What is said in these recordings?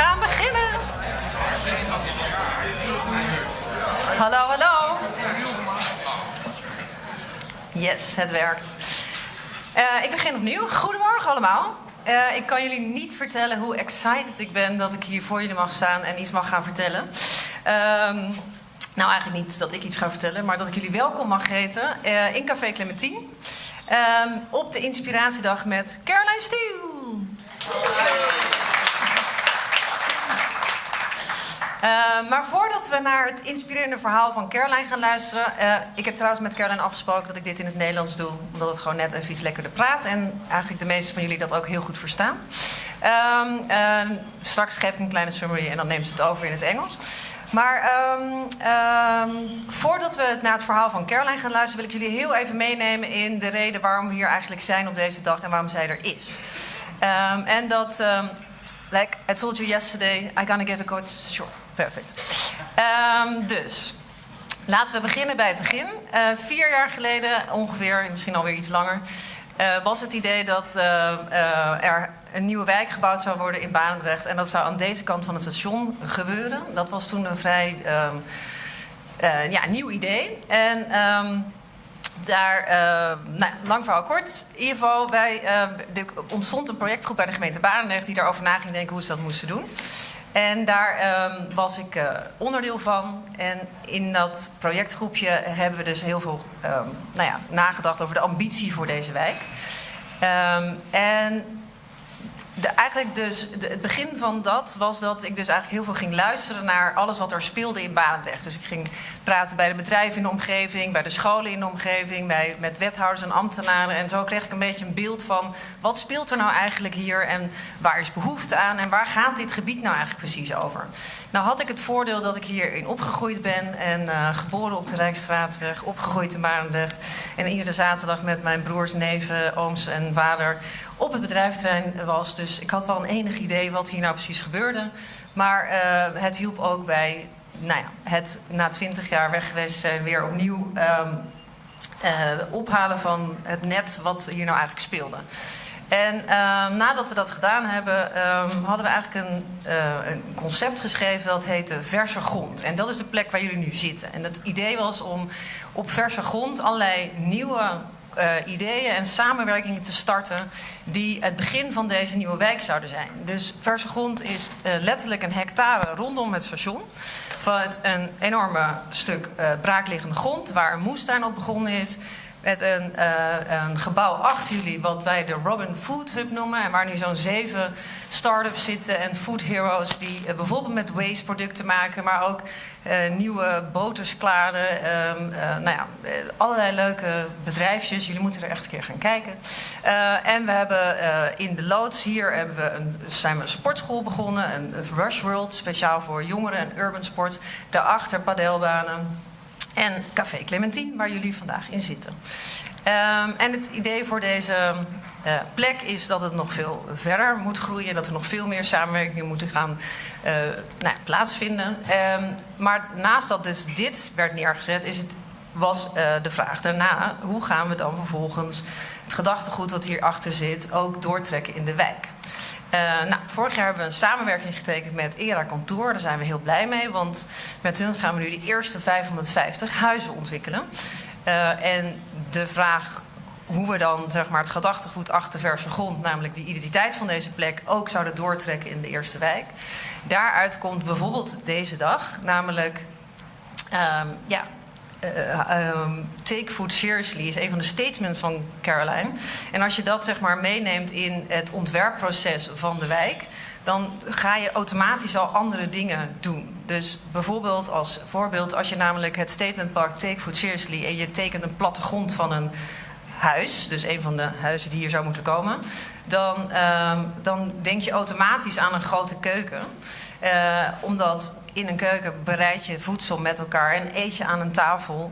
gaan beginnen. Hallo, hallo. Yes, het werkt. Ik begin opnieuw. Goedemorgen allemaal. Ik kan jullie niet vertellen hoe excited ik ben dat ik hier voor jullie mag staan en iets mag gaan vertellen. Nou, eigenlijk niet dat ik iets ga vertellen, maar dat ik jullie welkom mag heten in Café Clementine. Op de inspiratiedag met Carolyn Steele. Maar voordat we naar het inspirerende verhaal van Carolyn gaan luisteren... ik heb trouwens met Carolyn afgesproken dat ik dit in het Nederlands doe... omdat het gewoon net even iets lekkerder praat... en eigenlijk de meeste van jullie dat ook heel goed verstaan. Straks geef ik een kleine summary en dan neemt ze het over in het Engels. Maar voordat we naar het verhaal van Carolyn gaan luisteren... wil ik jullie heel even meenemen in de reden waarom we hier eigenlijk zijn op deze dag... en waarom zij er is. En dat... like I told you yesterday, I'm gonna give a quote. Sure, perfect. Dus, laten we beginnen bij het begin. 4 jaar geleden, ongeveer, misschien alweer iets langer... was het idee dat er een nieuwe wijk gebouwd zou worden in Barendrecht. En dat zou aan deze kant van het station gebeuren. Dat was toen een vrij nieuw idee. En... lang verhaal kort. In ieder geval, er ontstond een projectgroep bij de gemeente Barendrecht... die daarover na ging denken hoe ze dat moesten doen. En daar was ik onderdeel van. En in dat projectgroepje hebben we dus heel veel nagedacht over de ambitie voor deze wijk. Het begin van dat was dat ik dus eigenlijk heel veel ging luisteren naar alles wat er speelde in Barendrecht. Dus ik ging praten bij de bedrijven in de omgeving, bij de scholen in de omgeving, met wethouders en ambtenaren. En zo kreeg ik een beetje een beeld van wat speelt er nou eigenlijk hier en waar is behoefte aan en waar gaat dit gebied nou eigenlijk precies over. Nou had ik het voordeel dat ik hierin opgegroeid ben en geboren op de Rijksstraatweg, opgegroeid in Barendrecht. En iedere zaterdag met mijn broers, neven, ooms en vader op het bedrijventerrein was. Dus ik had wel een enig idee wat hier nou precies gebeurde. Maar het hielp ook bij het na 20 jaar weg geweest zijn weer opnieuw ophalen van het net wat hier nou eigenlijk speelde. En nadat we dat gedaan hebben, hadden we eigenlijk een concept geschreven dat heette Verse Grond. En dat is de plek waar jullie nu zitten. En het idee was om op verse grond allerlei nieuwe ideeën en samenwerkingen te starten die het begin van deze nieuwe wijk zouden zijn. Dus verse grond is letterlijk een hectare rondom het station. Van een enorme stuk braakliggende grond waar een moestuin op begonnen is. Met een gebouw achter jullie wat wij de Robin Food Hub noemen. En waar nu zo'n 7 start-ups zitten en food heroes die bijvoorbeeld met waste producten maken. Maar ook nieuwe boters klaren. Allerlei leuke bedrijfjes. Jullie moeten er echt een keer gaan kijken. En we hebben in de loods hier zijn we een sportschool begonnen. Een Rush World, speciaal voor jongeren en urban sport. Daarachter padelbanen. En Café Clementine, waar jullie vandaag in zitten. En het idee voor deze plek is dat het nog veel verder moet groeien. Dat er nog veel meer samenwerkingen moeten gaan plaatsvinden. Maar naast dat dus dit werd neergezet, was de vraag daarna: hoe gaan we dan vervolgens het gedachtegoed wat hierachter zit ook doortrekken in de wijk? Vorig jaar hebben we een samenwerking getekend met ERA Kantoor. Daar zijn we heel blij mee, want met hun gaan we nu de eerste 550 huizen ontwikkelen. En de vraag hoe we dan het gedachtegoed achter verse grond, namelijk die identiteit van deze plek, ook zouden doortrekken in de eerste wijk. Daaruit komt bijvoorbeeld deze dag, namelijk take food seriously is een van de statements van Carolyn. En als je dat meeneemt in het ontwerpproces van de wijk, dan ga je automatisch al andere dingen doen. Dus bijvoorbeeld als voorbeeld, als je namelijk het statement pakt take food seriously en je tekent een plattegrond van een huis, dus een van de huizen die hier zou moeten komen, dan denk je automatisch aan een grote keuken. Omdat in een keuken bereid je voedsel met elkaar en eet je aan een tafel.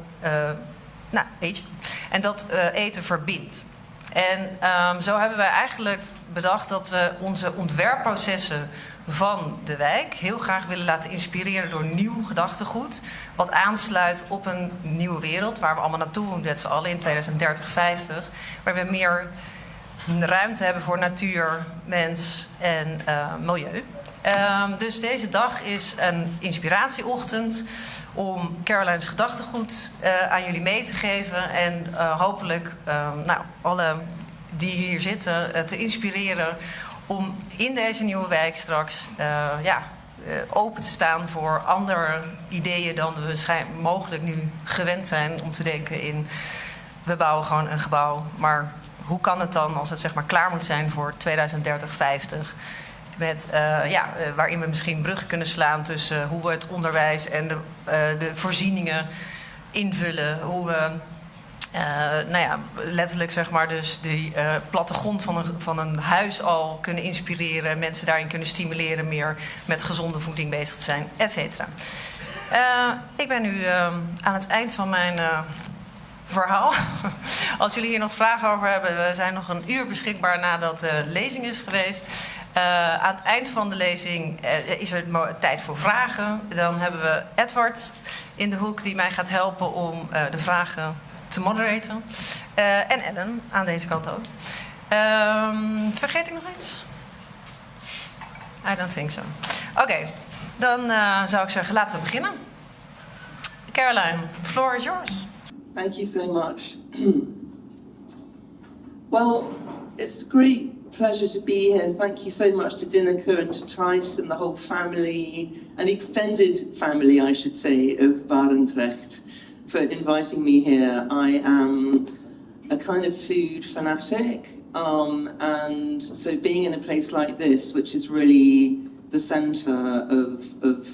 Eet je. En dat eten verbindt. En zo hebben wij eigenlijk bedacht dat we onze ontwerpprocessen van de wijk heel graag willen laten inspireren door nieuw gedachtegoed. Wat aansluit op een nieuwe wereld waar we allemaal naartoe met z'n allen in 2030, 50. Waar we meer ruimte hebben voor natuur, mens en milieu. Dus deze dag is een inspiratieochtend om Carolyn's gedachtegoed aan jullie mee te geven. En hopelijk alle die hier zitten te inspireren om in deze nieuwe wijk straks open te staan voor andere ideeën dan we mogelijk nu gewend zijn om te denken in we bouwen gewoon een gebouw. Maar hoe kan het dan als het zeg maar klaar moet zijn voor 2030, 50? Met, waarin we misschien bruggen kunnen slaan tussen hoe we het onderwijs en de voorzieningen invullen. Hoe we letterlijk zeg maar dus die plattegrond van een huis al kunnen inspireren. Mensen daarin kunnen stimuleren meer met gezonde voeding bezig te zijn, et cetera. Ik ben nu aan het eind van mijn verhaal. Als jullie hier nog vragen over hebben, we zijn nog een uur beschikbaar nadat de lezing is geweest. Aan het eind van de lezing is er tijd voor vragen. Dan hebben we Edward in de hoek die mij gaat helpen om de vragen te moderaten. En Ellen aan deze kant ook. Vergeet ik nog iets? I don't think so. Oké, dan zou ik zeggen laten we beginnen. Caroline, the floor is yours. Thank you so much. Well, it's a great pleasure to be here. Thank you so much to Dineke and to Thijs and the whole family, and the extended family, I should say, of Barendrecht for inviting me here. I am a kind of food fanatic, and so being in a place like this, which is really the centre of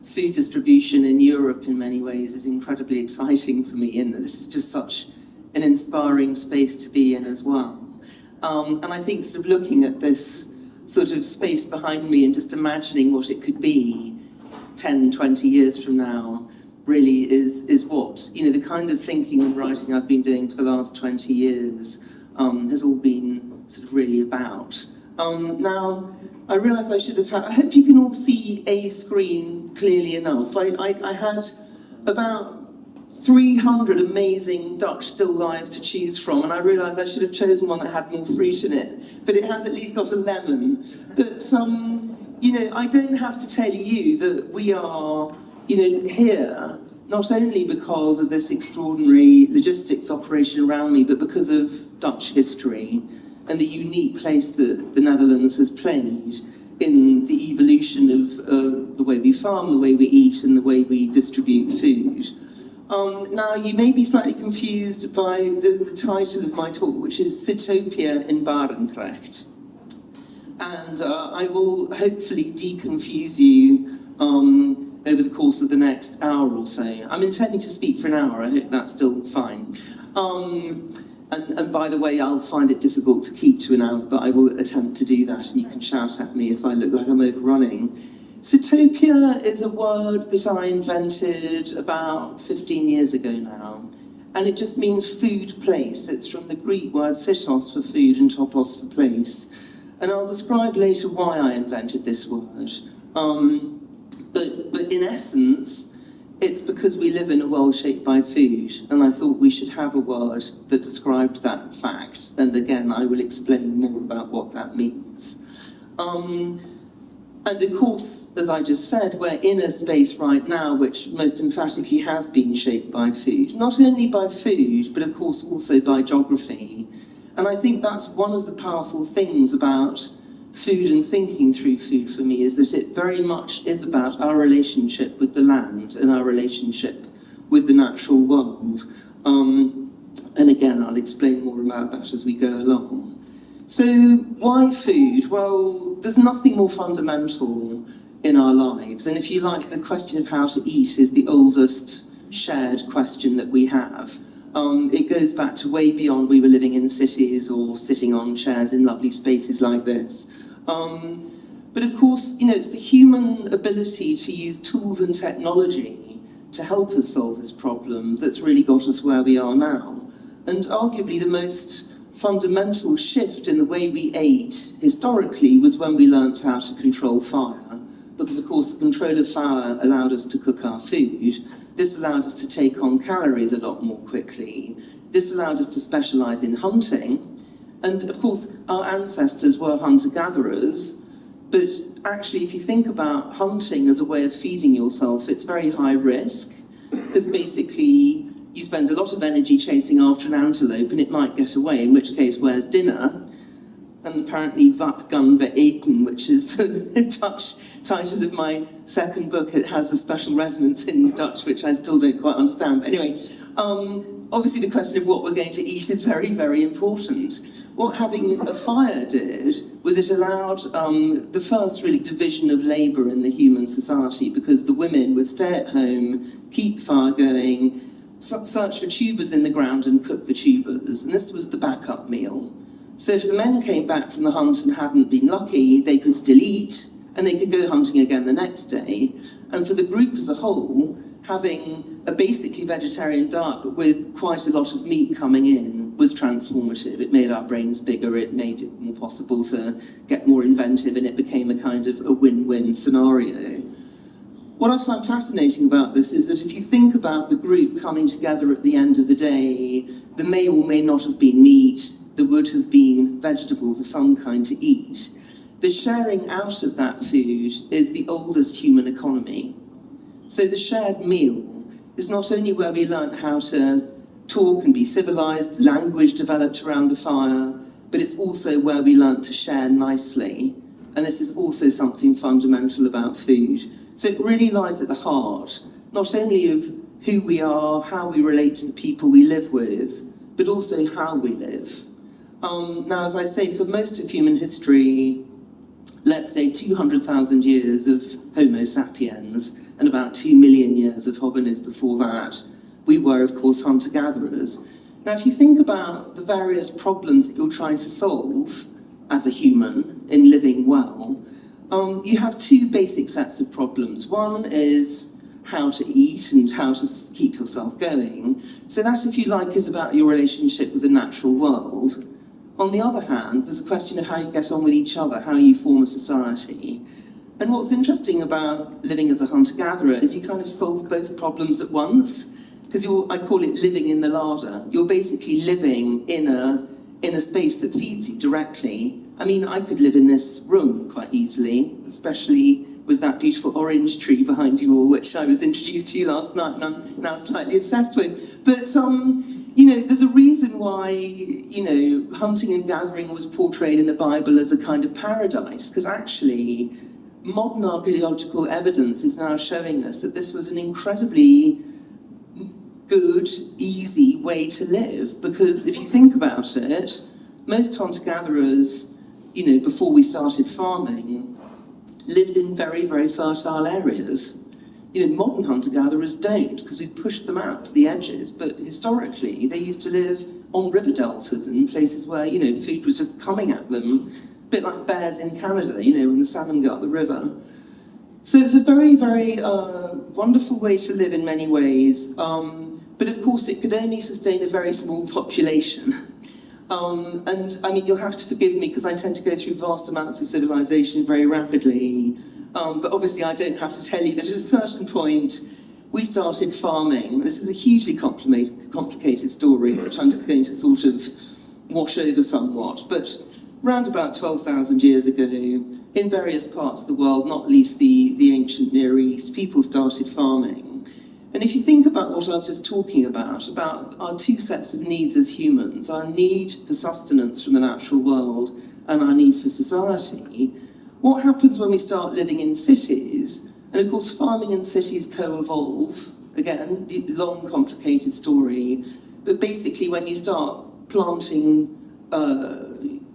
food distribution in Europe in many ways, is incredibly exciting for me, and this is just such an inspiring space to be in as well. And I think sort of looking at this sort of space behind me and just imagining what it could be 10, 20 years from now really is what, you know, the kind of thinking and writing I've been doing for the last 20 years has all been sort of really about. Now, I realise I should have had, I hope you can all see a screen clearly enough. I had about 300 amazing Dutch still lives to choose from, and I realised I should have chosen one that had more fruit in it, but it has at least got a lemon. But you know, I don't have to tell you that we are, you know, here not only because of this extraordinary logistics operation around me, but because of Dutch history and the unique place that the Netherlands has played in the evolution of the way we farm, the way we eat, and the way we distribute food. Now, you may be slightly confused by the title of my talk, which is Sitopia in Barendrecht. And I will hopefully deconfuse you over the course of the next hour or so. I'm intending to speak for an hour, I hope that's still fine. And by the way, I'll find it difficult to keep to an hour, but I will attempt to do that, and you can shout at me if I look like I'm overrunning. Sitopia is a word that I invented about 15 years ago now, and it just means food place. It's from the Greek word sitos for food and topos for place. And I'll describe later why I invented this word. But in essence, it's because we live in a world shaped by food, and I thought we should have a word that described that fact. And again, I will explain more about what that means. And of course, as I just said, we're in a space right now which most emphatically has been shaped by food. Not only by food, but of course also by geography. And I think that's one of the powerful things about food and thinking through food for me, is that it very much is about our relationship with the land and our relationship with the natural world. And again, I'll explain more about that as we go along. So why food? Well, there's nothing more fundamental in our lives. And if you like, the question of how to eat is the oldest shared question that we have. It goes back to way beyond we were living in cities or sitting on chairs in lovely spaces like this. But of course, you know, it's the human ability to use tools and technology to help us solve this problem that's really got us where we are now. And arguably the most fundamental shift in the way we ate historically was when we learnt how to control fire, because of course the control of fire allowed us to cook our food. This allowed us to take on calories a lot more quickly. This allowed us to specialise in hunting, and of course our ancestors were hunter-gatherers, but actually, if you think about hunting as a way of feeding yourself, it's very high risk, because basically you spend a lot of energy chasing after an antelope and it might get away, in which case, where's dinner? And apparently Wat Gun we Eten, which is the Dutch title of my second book. It has a special resonance in Dutch, which I still don't quite understand. But anyway, obviously the question of what we're going to eat is very, very important. What having a fire did was it allowed the first really division of labour in the human society, because the women would stay at home, keep fire going, search for tubers in the ground and cook the tubers. And this was the backup meal. So if the men came back from the hunt and hadn't been lucky, they could still eat, and they could go hunting again the next day. And for the group as a whole, having a basically vegetarian diet, but with quite a lot of meat coming in, was transformative. It made our brains bigger, it made it more possible to get more inventive, and it became a kind of a win-win scenario. What I find fascinating about this is that if you think about the group coming together at the end of the day, there may or may not have been meat, there would have been vegetables of some kind to eat. The sharing out of that food is the oldest human economy. So the shared meal is not only where we learnt how to talk and be civilized, language developed around the fire, but it's also where we learnt to share nicely. And this is also something fundamental about food. So it really lies at the heart, not only of who we are, how we relate to the people we live with, but also how we live. Now, as I say, for most of human history, let's say 200,000 years of Homo sapiens and about 2 million years of hominids before that, we were, of course, hunter-gatherers. Now, if you think about the various problems that you're trying to solve as a human in living well, you have two basic sets of problems. One is how to eat and how to keep yourself going. So that, if you like, is about your relationship with the natural world. On the other hand, there's a question of how you get on with each other, how you form a society. And what's interesting about living as a hunter-gatherer is you kind of solve both problems at once, because I call it living in the larder. You're basically living in a space that feeds you directly. I mean, I could live in this room quite easily, especially with that beautiful orange tree behind you all, which I was introduced to you last night and I'm now slightly obsessed with. But you know, there's a reason why, you know, hunting and gathering was portrayed in the Bible as a kind of paradise, because actually modern archaeological evidence is now showing us that this was an incredibly good, easy way to live. Because if you think about it, most hunter-gatherers, you know, before we started farming, lived in very, very fertile areas. You know, modern hunter-gatherers don't, because we've pushed them out to the edges, but historically they used to live on river deltas and places where, you know, food was just coming at them, a bit like bears in Canada, you know, when the salmon go up the river. So it's a very, very wonderful way to live in many ways, but of course it could only sustain a very small population. And I mean, you'll have to forgive me because I tend to go through vast amounts of civilization very rapidly. But obviously I don't have to tell you that at a certain point we started farming. This is a hugely complicated story, which I'm just going to sort of wash over somewhat. But around about 12,000 years ago, in various parts of the world, not least the ancient Near East, people started farming. And if you think about what I was just talking about our two sets of needs as humans, our need for sustenance from the natural world and our need for society, what happens when we start living in cities? And of course, farming and cities co-evolve. Again, long, complicated story. But basically, when you start planting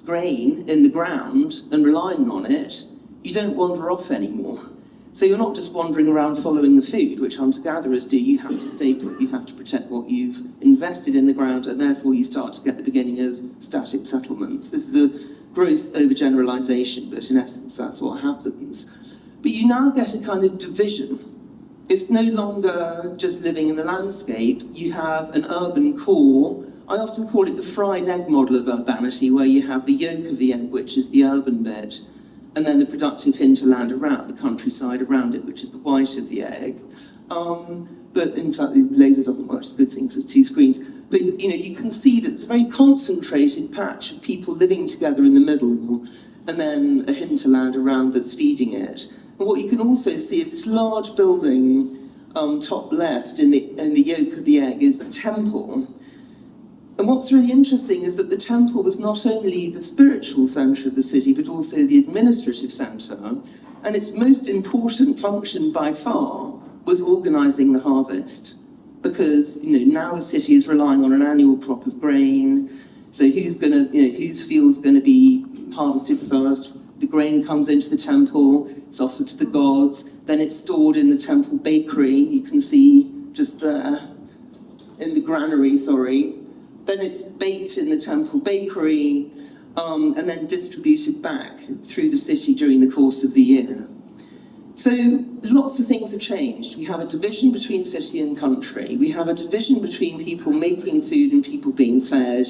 grain in the ground and relying on it, you don't wander off anymore. So you're not just wandering around following the food, which hunter-gatherers do. You have to stay put, you have to protect what you've invested in the ground, and therefore you start to get the beginning of static settlements. This is a gross overgeneralization, but in essence that's what happens. But you now get a kind of division. It's no longer just living in the landscape. You have an urban core. I often call it the fried egg model of urbanity, where you have the yolk of the egg, which is the urban bit, and then the productive hinterland around, the countryside around it, which is the white of the egg. But in fact, the laser doesn't work, it's a good thing, because there's two screens. But you know, you can see that it's a very concentrated patch of people living together in the middle. and then a hinterland around that's feeding it. And what you can also see is this large building, top left in the yolk of the egg, is the temple. And what's really interesting is that the temple was not only the spiritual centre of the city, but also the administrative centre. And its most important function by far was organising the harvest. Because now the city is relying on an annual crop of grain. So whose field's going to be harvested first? The grain comes into the temple, it's offered to the gods, then it's stored in the temple bakery, you can see just there, in the granary, sorry. Then it's baked in the temple bakery, and then distributed back through the city during the course of the year. So lots of things have changed. We have a division between city and country. We have a division between people making food and people being fed.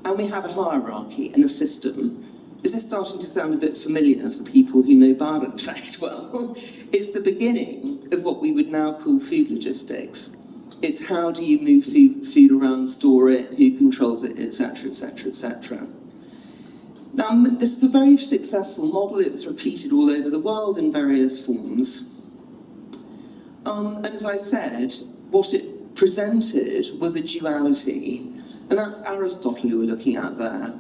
And we have a hierarchy and a system. Is this starting to sound a bit familiar for people who know Barentrecht? Well, it's the beginning of what we would now call food logistics. It's how do you move food around, store it, who controls it, etc., etc., etc. Now, this is a very successful model. It was repeated all over the world in various forms. And as I said, what it presented was a duality. And that's Aristotle you were looking at there.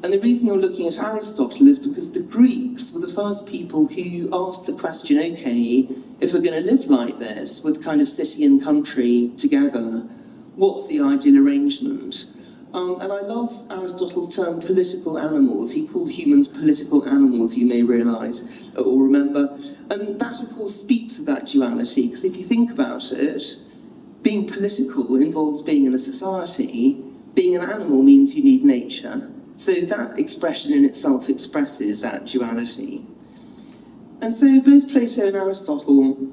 And the reason you're looking at Aristotle is because the Greeks were the first people who asked the question, okay, if we're going to live like this, with kind of city and country together, what's the ideal arrangement? And I love Aristotle's term political animals. He called humans political animals, you may realise or remember. And that, of course, speaks of that duality, because if you think about it, being political involves being in a society. Being an animal means you need nature. So that expression in itself expresses that duality. And so both Plato and Aristotle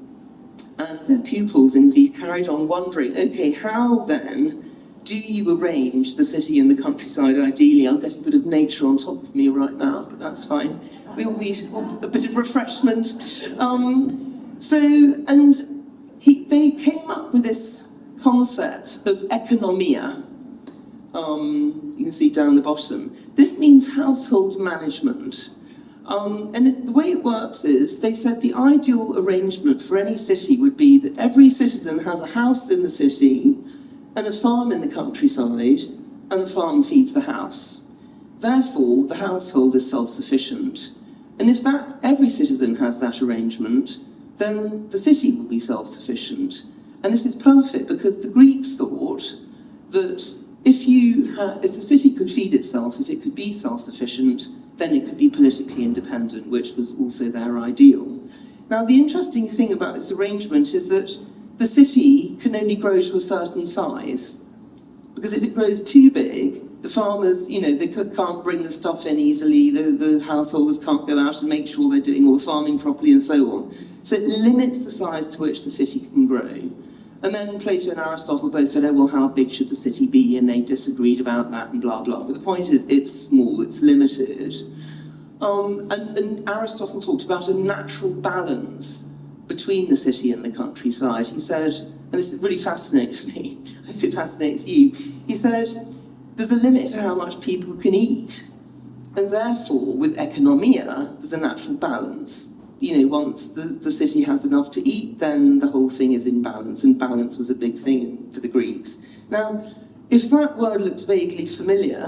and their pupils indeed carried on wondering, okay, how then do you arrange the city and the countryside ideally? I'm getting a bit of nature on top of me right now, but that's fine. We all need a bit of refreshment. They came up with this concept of economia. You can see down the bottom. This means household management. The way it works is, they said the ideal arrangement for any city would be that every citizen has a house in the city and a farm in the countryside, and the farm feeds the house. Therefore, the household is self-sufficient. And if every citizen has that arrangement, then the city will be self-sufficient. And this is perfect, because the Greeks thought that if the city could feed itself, if it could be self-sufficient, then it could be politically independent, which was also their ideal. Now, the interesting thing about this arrangement is that the city can only grow to a certain size, because if it grows too big, the farmers, they can't bring the stuff in easily, the householders can't go out and make sure they're doing all the farming properly and so on. So it limits the size to which the city can grow. And then Plato and Aristotle both said, oh, well, how big should the city be? And they disagreed about that and blah, blah. But the point is, it's small, it's limited. And Aristotle talked about a natural balance between the city and the countryside. He said, and this really fascinates me, I hope it fascinates you, he said, there's a limit to how much people can eat. And therefore, with economia, there's a natural balance. Once the city has enough to eat, then the whole thing is in balance, and balance was a big thing for the Greeks. Now, if that word looks vaguely familiar,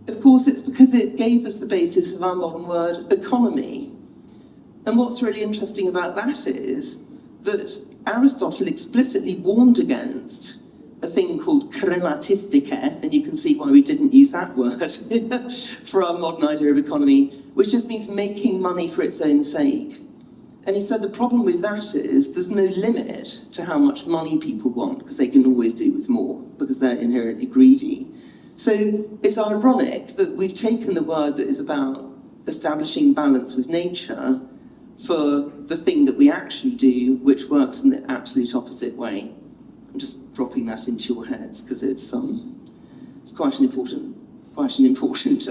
of course it's because it gave us the basis of our modern word, economy. And what's really interesting about that is that Aristotle explicitly warned against a thing called krematistike, and you can see why we didn't use that word for our modern idea of economy, which just means making money for its own sake. And he said the problem with that is there's no limit to how much money people want, because they can always do with more, because they're inherently greedy. So it's ironic that we've taken the word that is about establishing balance with nature for the thing that we actually do, which works in the absolute opposite way. I'm just dropping that into your heads because it's quite an important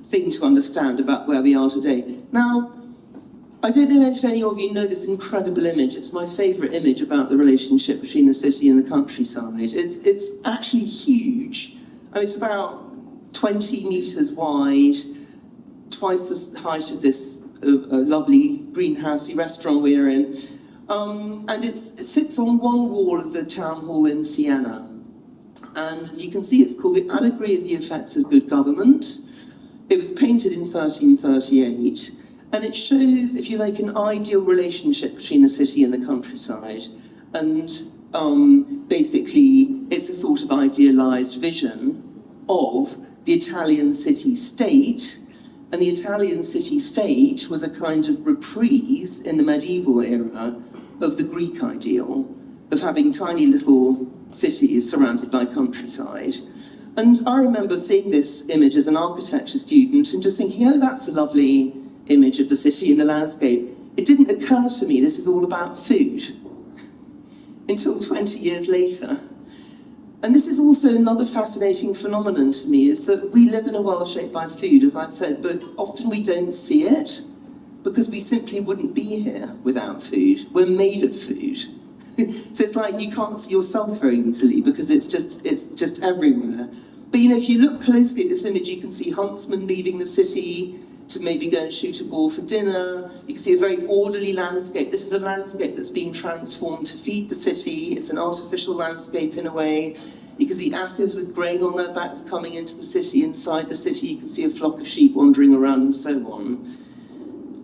thing to understand about where we are today. Now, I don't know if any of you know this incredible image. It's my favourite image about the relationship between the city and the countryside. It's actually huge. I mean, it's about 20 metres wide, twice the height of this lovely greenhousey restaurant we're in. And it sits on one wall of the town hall in Siena. And as you can see, it's called The Allegory of the Effects of Good Government. It was painted in 1338, and it shows, if you like, an ideal relationship between the city and the countryside. And basically, it's a sort of idealized vision of the Italian city-state. And the Italian city-state was a kind of reprise in the medieval era of the Greek ideal of having tiny little cities surrounded by countryside. And I remember seeing this image as an architecture student and just thinking, oh, that's a lovely image of the city in the landscape. It didn't occur to me this is all about food until 20 years later. And this is also another fascinating phenomenon to me, is that we live in a world shaped by food, as I said, but often we don't see it because we simply wouldn't be here without food. We're made of food. So it's like you can't see yourself very easily because it's just everywhere. But if you look closely at this image, you can see huntsmen leaving the city to maybe go and shoot a boar for dinner. You can see a very orderly landscape. This is a landscape that's been transformed to feed the city. It's an artificial landscape in a way. You can see asses with grain on their backs coming into the city. Inside the city, you can see a flock of sheep wandering around and so on.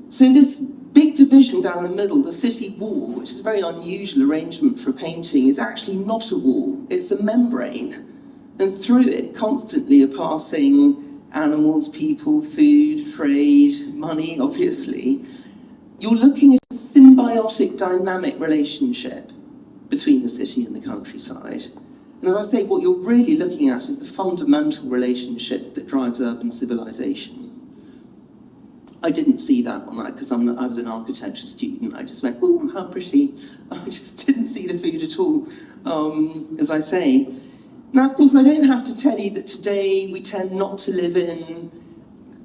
So this big division down the middle, the city wall, which is a very unusual arrangement for a painting, is actually not a wall, it's a membrane. And through it constantly are passing animals, people, food, trade, money, obviously. You're looking at a symbiotic dynamic relationship between the city and the countryside. And as I say, what you're really looking at is the fundamental relationship that drives urban civilization. I didn't see that one because I was an architecture student. I just went, oh, how pretty. I just didn't see the food at all, as I say. Now, of course, I don't have to tell you that today we tend not to live in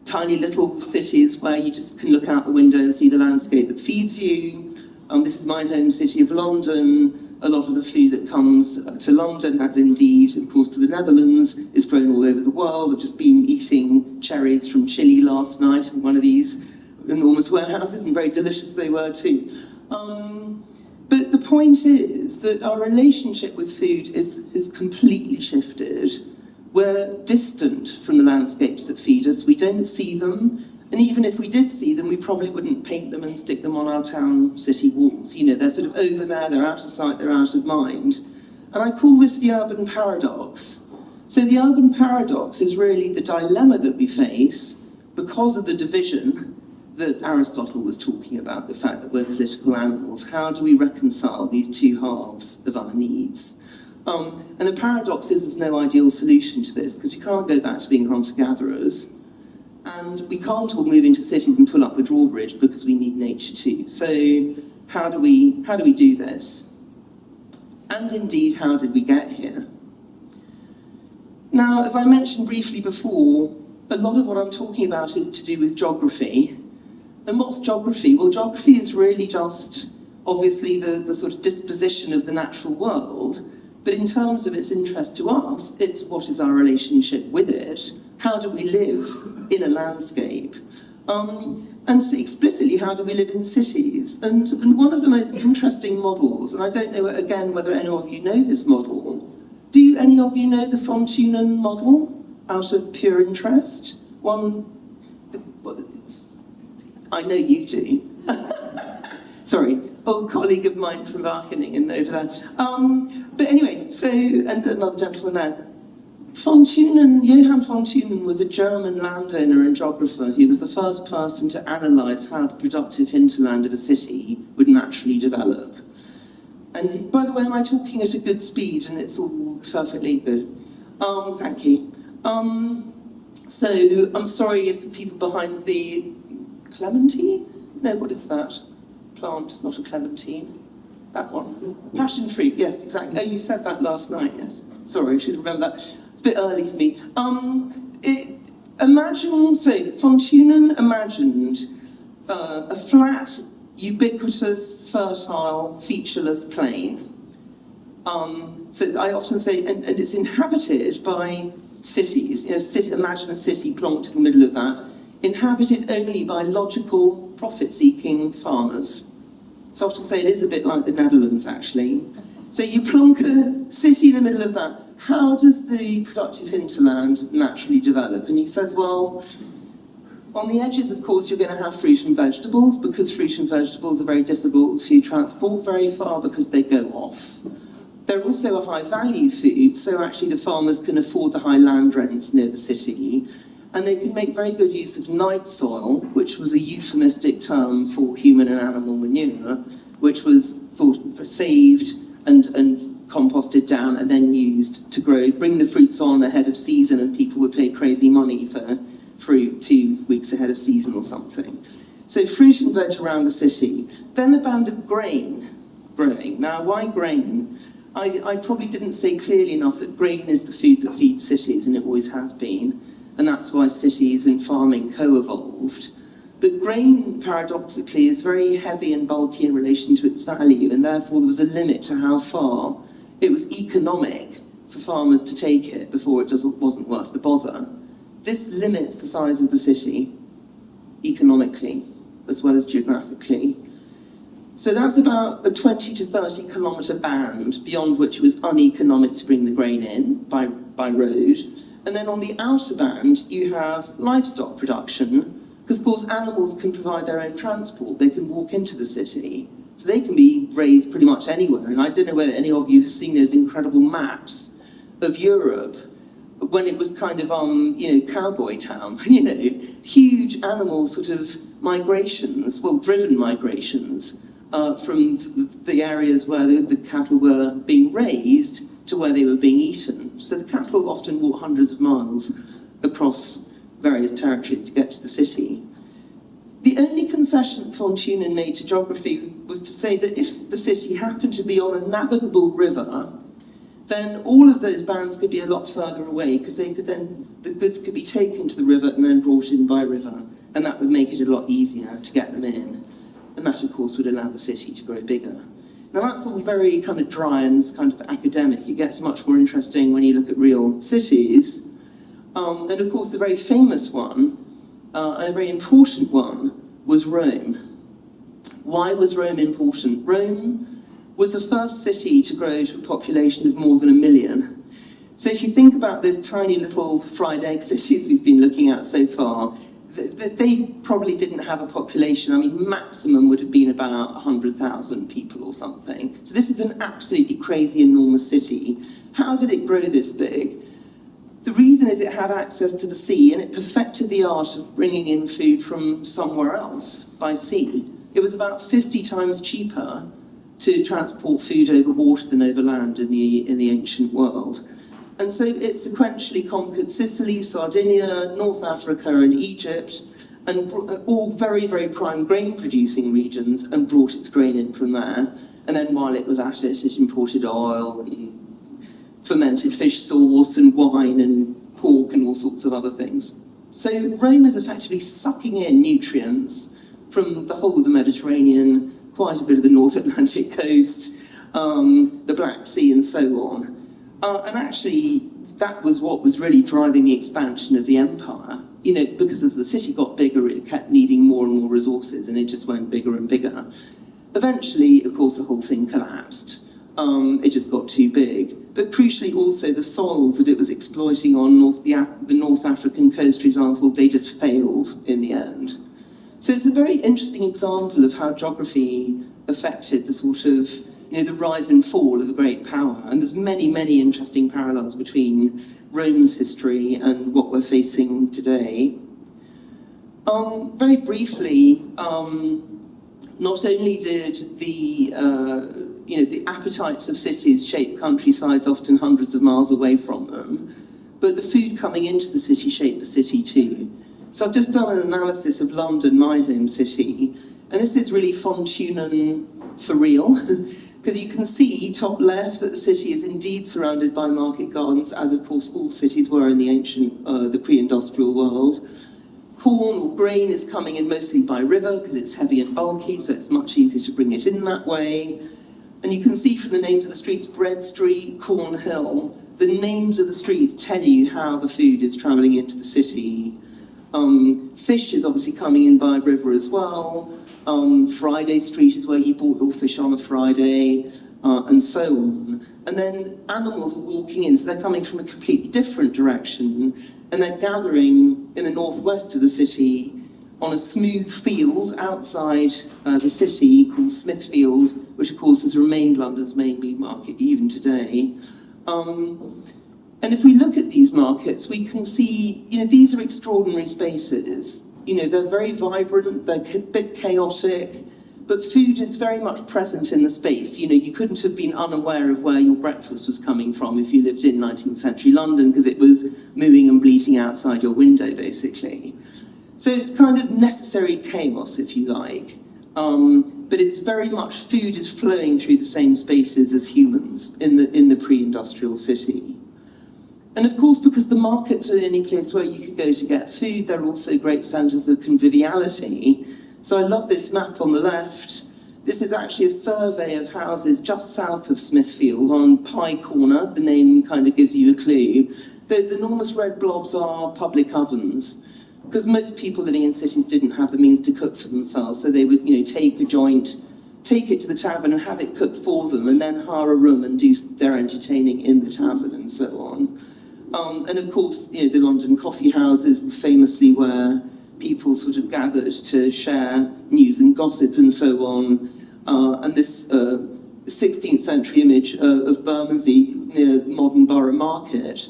tiny little cities where you just can look out the window and see the landscape that feeds you. This is my home city of London. A lot of the food that comes to London, as indeed, of course, to the Netherlands, is grown all over the world. I've just been eating cherries from Chile last night in one of these enormous warehouses, and very delicious they were too. But the point is that our relationship with food is completely shifted. We're distant from the landscapes that feed us. We don't see them. And even if we did see them, we probably wouldn't paint them and stick them on our town city walls. They're sort of over there, they're out of sight, they're out of mind. And I call this the urban paradox. So the urban paradox is really the dilemma that we face because of the division that Aristotle was talking about, the fact that we're political animals. How do we reconcile these two halves of our needs? And the paradox is there's no ideal solution to this because we can't go back to being hunter-gatherers. And we can't all move into cities and pull up a drawbridge because we need nature too. So how do we do this? And indeed, how did we get here? Now, as I mentioned briefly before, a lot of what I'm talking about is to do with geography. And what's geography? Well, geography is really just, obviously, the sort of disposition of the natural world. But in terms of its interest to us, it's what is our relationship with it? How do we live in a landscape? And explicitly, how do we live in cities? And one of the most interesting models, and I don't know, again, whether any of you know this model. Do any of you know the Fontunen model, out of pure interest? I know you do. Sorry, old colleague of mine from Wageningen over there. But anyway, so, and another gentleman there. Johann Fontunen was a German landowner and geographer. He was the first person to analyse how the productive hinterland of a city would naturally develop. And by the way, am I talking at a good speed and it's all perfectly good? Thank you. So I'm sorry if the people behind the clementine? No, what is that? Plant, it's not a clementine. That one. Passion fruit, yes, exactly. Oh, you said that last night, yes. Sorry, I should remember that. It's a bit early for me. Fontunen imagined a flat, ubiquitous, fertile, featureless plain. So I often say, and it's inhabited by cities. Imagine a city plonked in the middle of that. inhabited only by logical, profit-seeking farmers. So I often say it is a bit like the Netherlands, actually. So you plonk a city in the middle of that. How does the productive hinterland naturally develop? And he says, well, on the edges, of course, you're going to have fruit and vegetables, because fruit and vegetables are very difficult to transport very far because they go off. They're also a high-value food, so actually the farmers can afford the high land rents near the city, and they can make very good use of night soil, which was a euphemistic term for human and animal manure, which was for saved and composted down and then used to bring the fruits on ahead of season, and people would pay crazy money for fruit 2 weeks ahead of season or something. So fruit and veg around the city. Then the band of grain growing. Now, why grain? I probably didn't say clearly enough that grain is the food that feeds cities, and it always has been, and that's why cities and farming co-evolved. But grain, paradoxically, is very heavy and bulky in relation to its value, and therefore there was a limit to how far it was economic for farmers to take it before it wasn't worth the bother. This limits the size of the city, economically, as well as geographically. So that's about a 20 to 30 kilometre band, beyond which it was uneconomic to bring the grain in by road. And then on the outer band, you have livestock production, because of course animals can provide their own transport. They can walk into the city, so they can be raised pretty much anywhere. And I don't know whether any of you have seen those incredible maps of Europe, when it was kind of, cowboy town, huge animal sort of migrations, well, driven migrations, from the areas where the cattle were being raised to where they were being eaten. So the cattle often walk hundreds of miles across various territories to get to the city. The only concession von Thunen made to geography was to say that if the city happened to be on a navigable river, then all of those bands could be a lot further away, because the goods could be taken to the river and then brought in by river, and that would make it a lot easier to get them in. And that, of course, would allow the city to grow bigger. Now, that's all very kind of dry and kind of academic. It gets much more interesting when you look at real cities. And, of course, the very famous one, and a very important one, was Rome. Why was Rome important? Rome was the first city to grow to a population of more than 1 million. So if you think about those tiny little fried egg cities we've been looking at so far, they probably didn't have a population. I mean, maximum would have been about 100,000 people or something. So this is an absolutely crazy, enormous city. How did it grow this big? The reason is it had access to the sea, and it perfected the art of bringing in food from somewhere else by sea. It was about 50 times cheaper to transport food over water than over land in the ancient world. And so it sequentially conquered Sicily, Sardinia, North Africa and Egypt, and all very, very prime grain-producing regions, and brought its grain in from there. And then while it was at it, it imported oil and fermented fish sauce and wine and pork and all sorts of other things. So Rome is effectively sucking in nutrients from the whole of the Mediterranean, quite a bit of the North Atlantic coast, the Black Sea and so on. And actually, that was what was really driving the expansion of the empire. Because as the city got bigger, it kept needing more and more resources, and it just went bigger and bigger. Eventually, of course, the whole thing collapsed. It just got too big. But crucially also, the soils that it was exploiting on the North African coast, for example, they just failed in the end. So it's a very interesting example of how geography affected the sort of the rise and fall of a great power. And there's many, many interesting parallels between Rome's history and what we're facing today. Very briefly, not only did the appetites of cities shape countrysides often hundreds of miles away from them, but the food coming into the city shaped the city too. So I've just done an analysis of London, my home city, and this is really von Thunen for real. Because you can see, top left, that the city is indeed surrounded by market gardens, as of course all cities were in the ancient, the pre-industrial world. Corn or grain is coming in mostly by river, because it's heavy and bulky, so it's much easier to bring it in that way. And you can see from the names of the streets, Bread Street, Cornhill, the names of the streets tell you how the food is travelling into the city. Fish is obviously coming in by river as well. Friday Street is where you bought your fish on a Friday, and so on. And then animals are walking in, so they're coming from a completely different direction, and they're gathering in the northwest of the city on a smooth field outside the city called Smithfield, which of course has remained London's main meat market even today. And if we look at these markets, we can see, these are extraordinary spaces. They're very vibrant, they're a bit chaotic, but food is very much present in the space. You couldn't have been unaware of where your breakfast was coming from if you lived in 19th century London, because it was mooing and bleating outside your window, basically. So it's kind of necessary chaos, if you like. But it's very much, food is flowing through the same spaces as humans in the pre-industrial city. And of course, because the markets are the only place where you could go to get food, they're also great centres of conviviality. So I love this map on the left. This is actually a survey of houses just south of Smithfield on Pie Corner. The name kind of gives you a clue. Those enormous red blobs are public ovens, because most people living in cities didn't have the means to cook for themselves, so they would, take a joint, take it to the tavern and have it cooked for them, and then hire a room and do their entertaining in the tavern and so on. And of course, the London coffee houses were famously where people sort of gathered to share news and gossip and so on. And this 16th century image of Bermondsey near modern Borough Market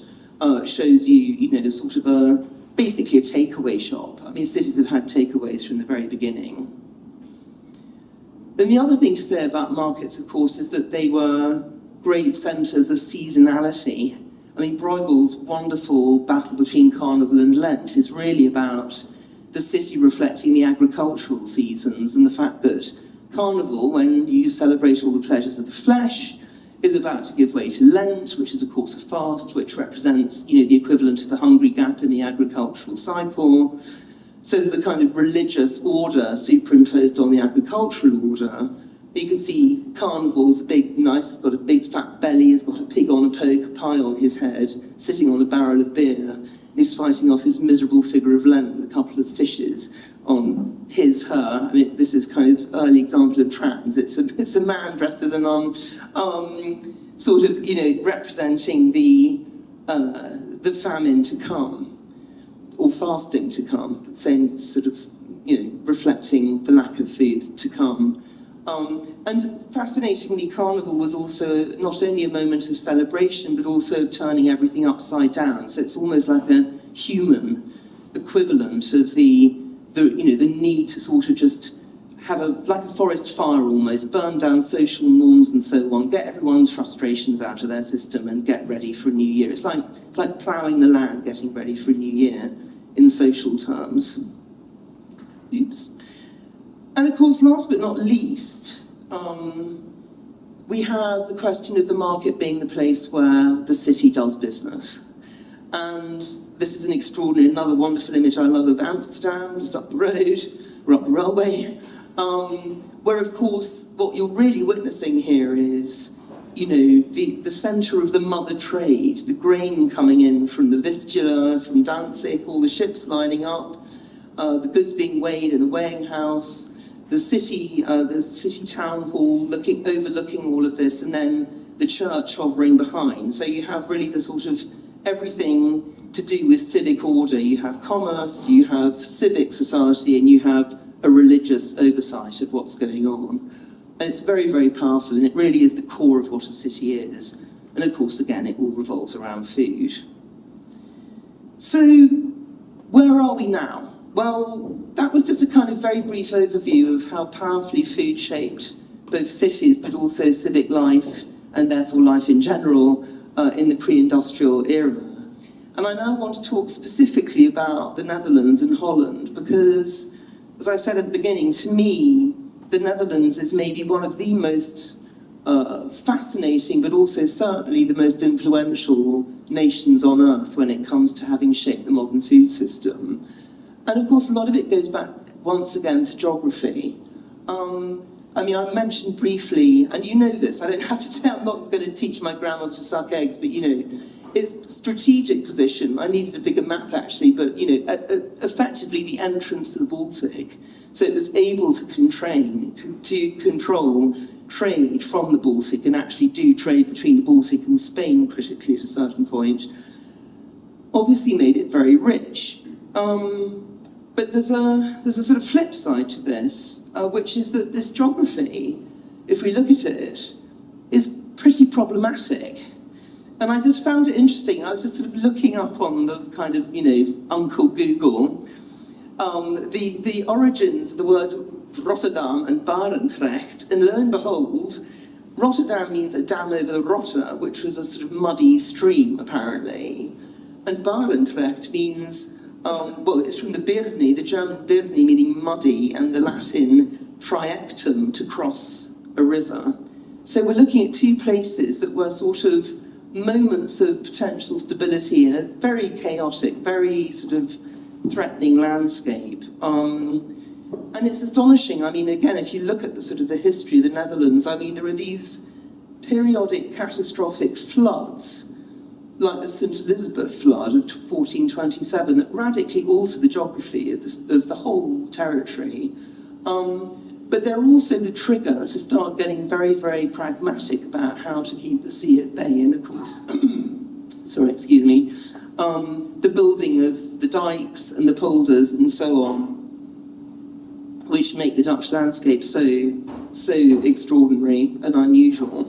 shows you, sort of basically a takeaway shop. I mean, cities have had takeaways from the very beginning. And the other thing to say about markets, of course, is that they were great centres of seasonality. I mean, Bruegel's wonderful battle between Carnival and Lent is really about the city reflecting the agricultural seasons and the fact that Carnival, when you celebrate all the pleasures of the flesh, is about to give way to Lent, which is of course a fast, which represents, the equivalent of the Hungry Gap in the agricultural cycle. So there's a kind of religious order superimposed on the agricultural order. You can see Carnival's got a big fat belly, he's got a pig on a poke, a pie on his head, sitting on a barrel of beer. He's fighting off his miserable figure of Lent with a couple of fishes on her. I mean, this is kind of early example of trans. It's a man dressed as a nun, sort of, representing the famine to come, or fasting to come, saying sort of, reflecting the lack of food to come. And fascinatingly, Carnival was also not only a moment of celebration, but also of turning everything upside down. So it's almost like a human equivalent of the need to sort of just have like a forest fire almost, burn down social norms and so on, get everyone's frustrations out of their system and get ready for a new year. It's like ploughing the land, getting ready for a new year in social terms. Oops. And of course, last but not least, we have the question of the market being the place where the city does business. And this is another wonderful image I love of Amsterdam, just up the road, or up the railway, where of course, what you're really witnessing here is, the centre of the mother trade, the grain coming in from the Vistula, from Danzig, all the ships lining up, the goods being weighed in the weighing house, the city town hall overlooking all of this, and then the church hovering behind. So you have really the sort of everything to do with civic order. You have commerce, you have civic society, and you have a religious oversight of what's going on. And it's very, very powerful, and it really is the core of what a city is. And of course, again, it all revolves around food. So, where are we now? Well, that was just a kind of very brief overview of how powerfully food shaped both cities, but also civic life, and therefore life in general, in the pre-industrial era. And I now want to talk specifically about the Netherlands and Holland, because, as I said at the beginning, to me, the Netherlands is maybe one of the most fascinating, but also certainly the most influential nations on earth when it comes to having shaped the modern food system. And of course, a lot of it goes back, once again, to geography. I mean, I mentioned briefly, and you know this, I don't have to say, I'm not going to teach my grandma to suck eggs, but its strategic position, I needed a bigger map actually, but effectively the entrance to the Baltic. So it was able to control trade from the Baltic and actually do trade between the Baltic and Spain critically at a certain point. Obviously made it very rich. But there's a sort of flip side to this, which is that this geography, if we look at it, is pretty problematic. And I just found it interesting. I was just sort of looking up on the kind of, Uncle Google, the origins of the words Rotterdam and Barendrecht, and lo and behold, Rotterdam means a dam over the Rotter, which was a sort of muddy stream, apparently. And Barendrecht means, it's from the Birni, the German Birni meaning muddy, and the Latin triectum, to cross a river. So we're looking at two places that were sort of moments of potential stability in a very chaotic, very sort of threatening landscape. And it's astonishing. I mean, again, if you look at the sort of the history of the Netherlands, I mean, there are these periodic catastrophic floods, like the St. Elizabeth flood of 1427, that radically alter the geography of the whole territory. But they're also the trigger to start getting very, very pragmatic about how to keep the sea at bay. And of course, the building of the dikes and the polders and so on, which make the Dutch landscape so extraordinary and unusual.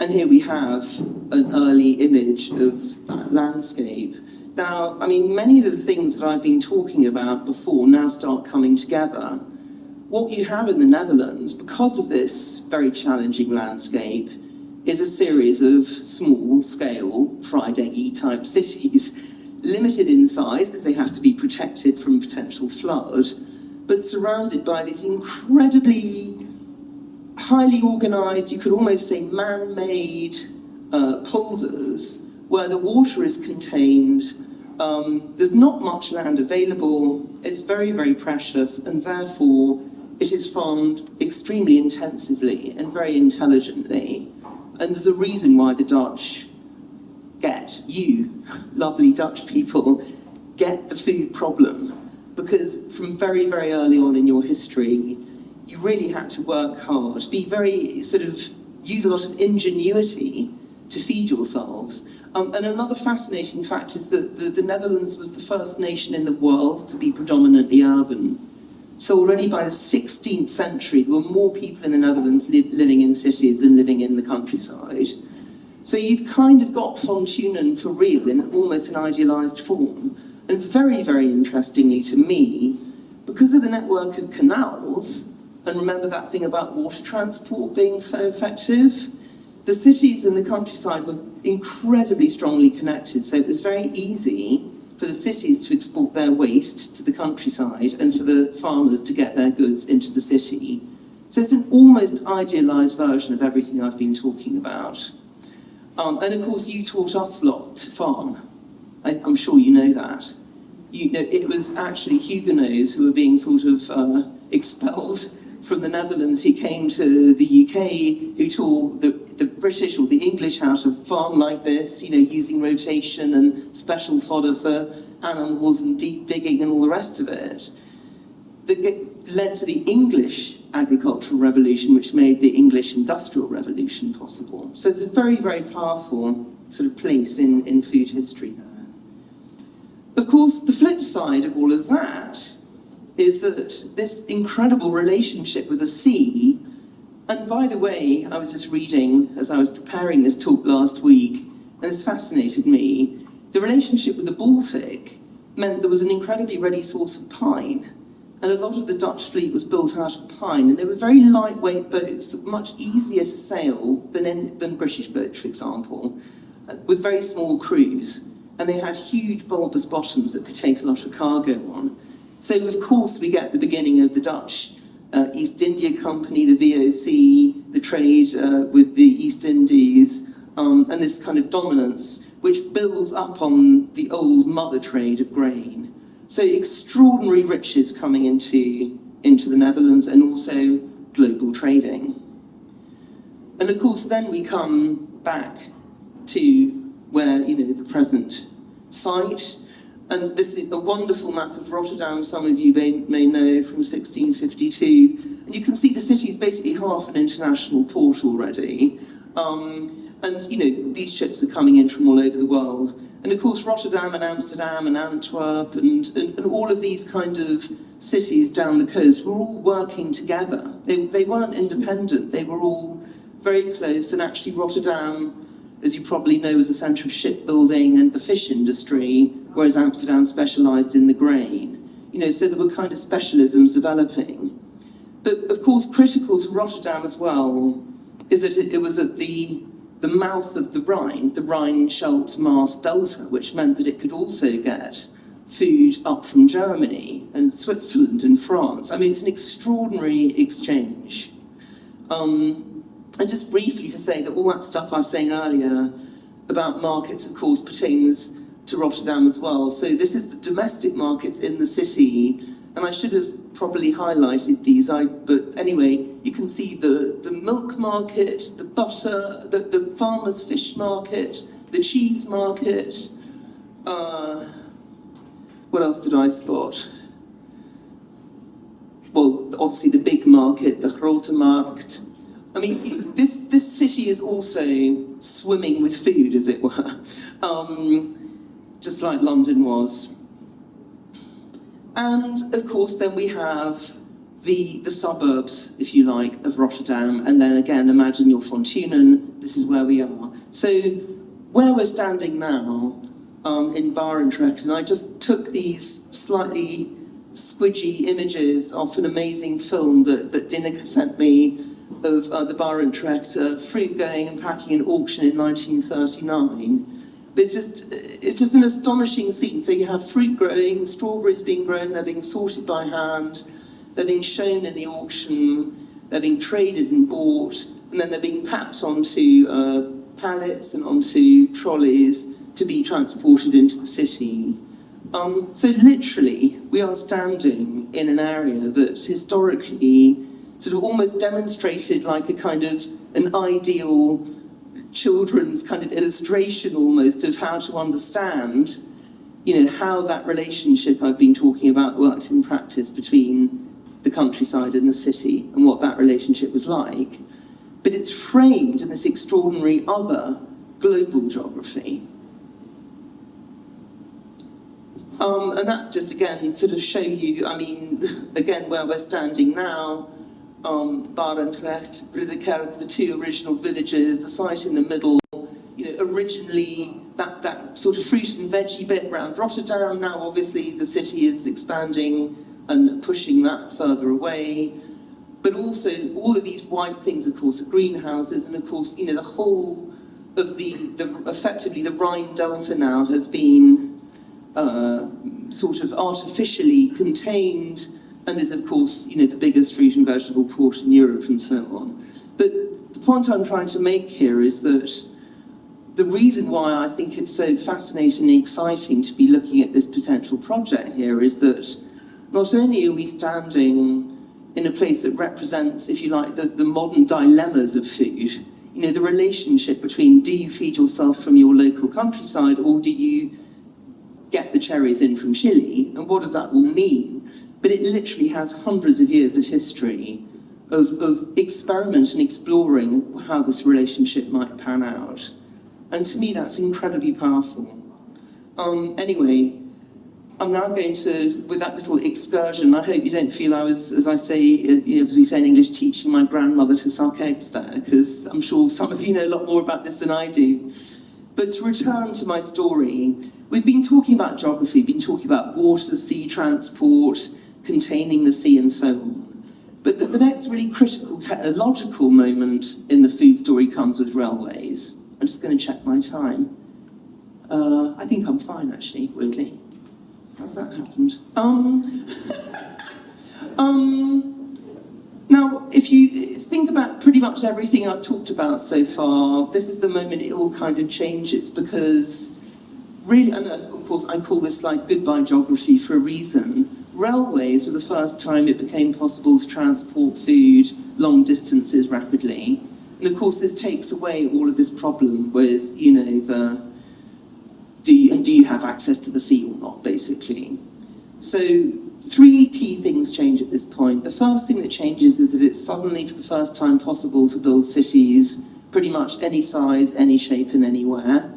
And here we have an early image of that landscape. Now, I mean, many of the things that I've been talking about before now start coming together. What you have in the Netherlands, because of this very challenging landscape, is a series of small-scale, fried eggy type cities, limited in size because they have to be protected from potential flood, but surrounded by these incredibly highly organised, you could almost say man-made polders, where the water is contained. There's not much land available. It's very, very precious, and therefore it is farmed extremely intensively and very intelligently. And there's a reason why the Dutch you lovely Dutch people, get the food problem. Because from very, very early on in your history, you really had to work hard, be very use a lot of ingenuity to feed yourselves. And another fascinating fact is that the Netherlands was the first nation in the world to be predominantly urban. So already by the 16th century, there were more people in the Netherlands living in cities than living in the countryside. So you've kind of got Von Thunen for real in almost an idealised form. And very, very interestingly to me, because of the network of canals, and remember that thing about water transport being so effective, the cities and the countryside were incredibly strongly connected, so it was very easy for the cities to export their waste to the countryside and for the farmers to get their goods into the city. So it's an almost idealised version of everything I've been talking about. And of course you taught us a lot to farm. I'm sure you know that. It was actually Huguenots who were being expelled from the Netherlands. He came to the UK, who taught the British or the English how to farm like this, using rotation and special fodder for animals and deep digging and all the rest of it. That led to the English agricultural revolution, which made the English industrial revolution possible. So it's a very, very powerful place in food history there. Of course, the flip side of all of that is that this incredible relationship with the sea, and by the way, I was just reading as I was preparing this talk last week, and this fascinated me, the relationship with the Baltic meant there was an incredibly ready source of pine, and a lot of the Dutch fleet was built out of pine, and they were very lightweight boats, much easier to sail than British boats, for example, with very small crews, and they had huge bulbous bottoms that could take a lot of cargo on. So, of course, we get the beginning of the Dutch East India Company, the VOC, the trade with the East Indies, and this kind of dominance, which builds up on the old mother trade of grain. So extraordinary riches coming into the Netherlands and also global trading. And of course, then we come back to where, the present site. And this is a wonderful map of Rotterdam, some of you may know, from 1652. And you can see the city is basically half an international port already. And, these ships are coming in from all over the world. And of course, Rotterdam and Amsterdam and Antwerp and all of these kind of cities down the coast were all working together. They weren't independent, they were all very close. And actually Rotterdam, as you probably know, was a centre of shipbuilding and the fish industry, whereas Amsterdam specialised in the grain. So there were kind of specialisms developing. But of course, critical to Rotterdam as well is that it was at the mouth of the Rhine-Scheldt-Maas Delta, which meant that it could also get food up from Germany and Switzerland and France. I mean, it's an extraordinary exchange. And just briefly to say that all that stuff I was saying earlier about markets, of course, pertains to Rotterdam as well. So this is the domestic markets in the city, and I should have probably highlighted these, but anyway, you can see the milk market, the butter, the farmer's fish market, the cheese market. What else did I spot? Well, obviously the big market, the Grote Markt. I mean, this city is also swimming with food, as it were, just like London was. And of course, then we have the suburbs, if you like, of Rotterdam. And then again, imagine your Fontunen. This is where we are. So where we're standing now in Barendrecht, and I just took these slightly squidgy images off an amazing film that Dineke sent me of the Barendrecht fruit going and packing an auction in 1939. But it's just an astonishing scene. So you have fruit growing, strawberries being grown, they're being sorted by hand, they're being shown in the auction, they're being traded and bought, and then they're being packed onto pallets and onto trolleys to be transported into the city. So literally, we are standing in an area that historically sort of almost demonstrated like a kind of an ideal children's kind of illustration almost of how to understand, how that relationship I've been talking about worked in practice between the countryside and the city and what that relationship was like. But it's framed in this extraordinary other global geography. And that's just, again, sort of show you, I mean, again, where we're standing now, Barendrecht, Ridderkerk, the two original villages, the site in the middle, originally that sort of fruit and veggie bit around Rotterdam. Now, obviously, the city is expanding and pushing that further away. But also, all of these white things, of course, are greenhouses, and of course, the whole of effectively the Rhine Delta now has been sort of artificially contained and is, of course, the biggest fruit and vegetable port in Europe and so on. But the point I'm trying to make here is that the reason why I think it's so fascinating and exciting to be looking at this potential project here is that not only are we standing in a place that represents, if you like, the modern dilemmas of food, the relationship between do you feed yourself from your local countryside or do you get the cherries in from Chile, and what does that all mean? But it literally has hundreds of years of history of experiment and exploring how this relationship might pan out. And to me, that's incredibly powerful. Anyway, I'm now going to, with that little excursion, I hope you don't feel I was, as I say, as we say in English, teaching my grandmother to suck eggs there, because I'm sure some of you know a lot more about this than I do. But to return to my story, we've been talking about geography, been talking about water, sea transport, containing the sea and so on. But the next really critical technological moment in the food story comes with railways. I'm just going to check my time. I think I'm fine, actually, weirdly. How's that happened? Now, if you think about pretty much everything I've talked about so far, this is the moment it all kind of changes, because really, and of course I call this like goodbye geography for a reason. Railways were the first time it became possible to transport food long distances rapidly. And of course, this takes away all of this problem with, you know, do you have access to the sea or not, basically. So 3 key things change at this point. The first thing that changes is that it's suddenly, for the first time, possible to build cities pretty much any size, any shape, and anywhere.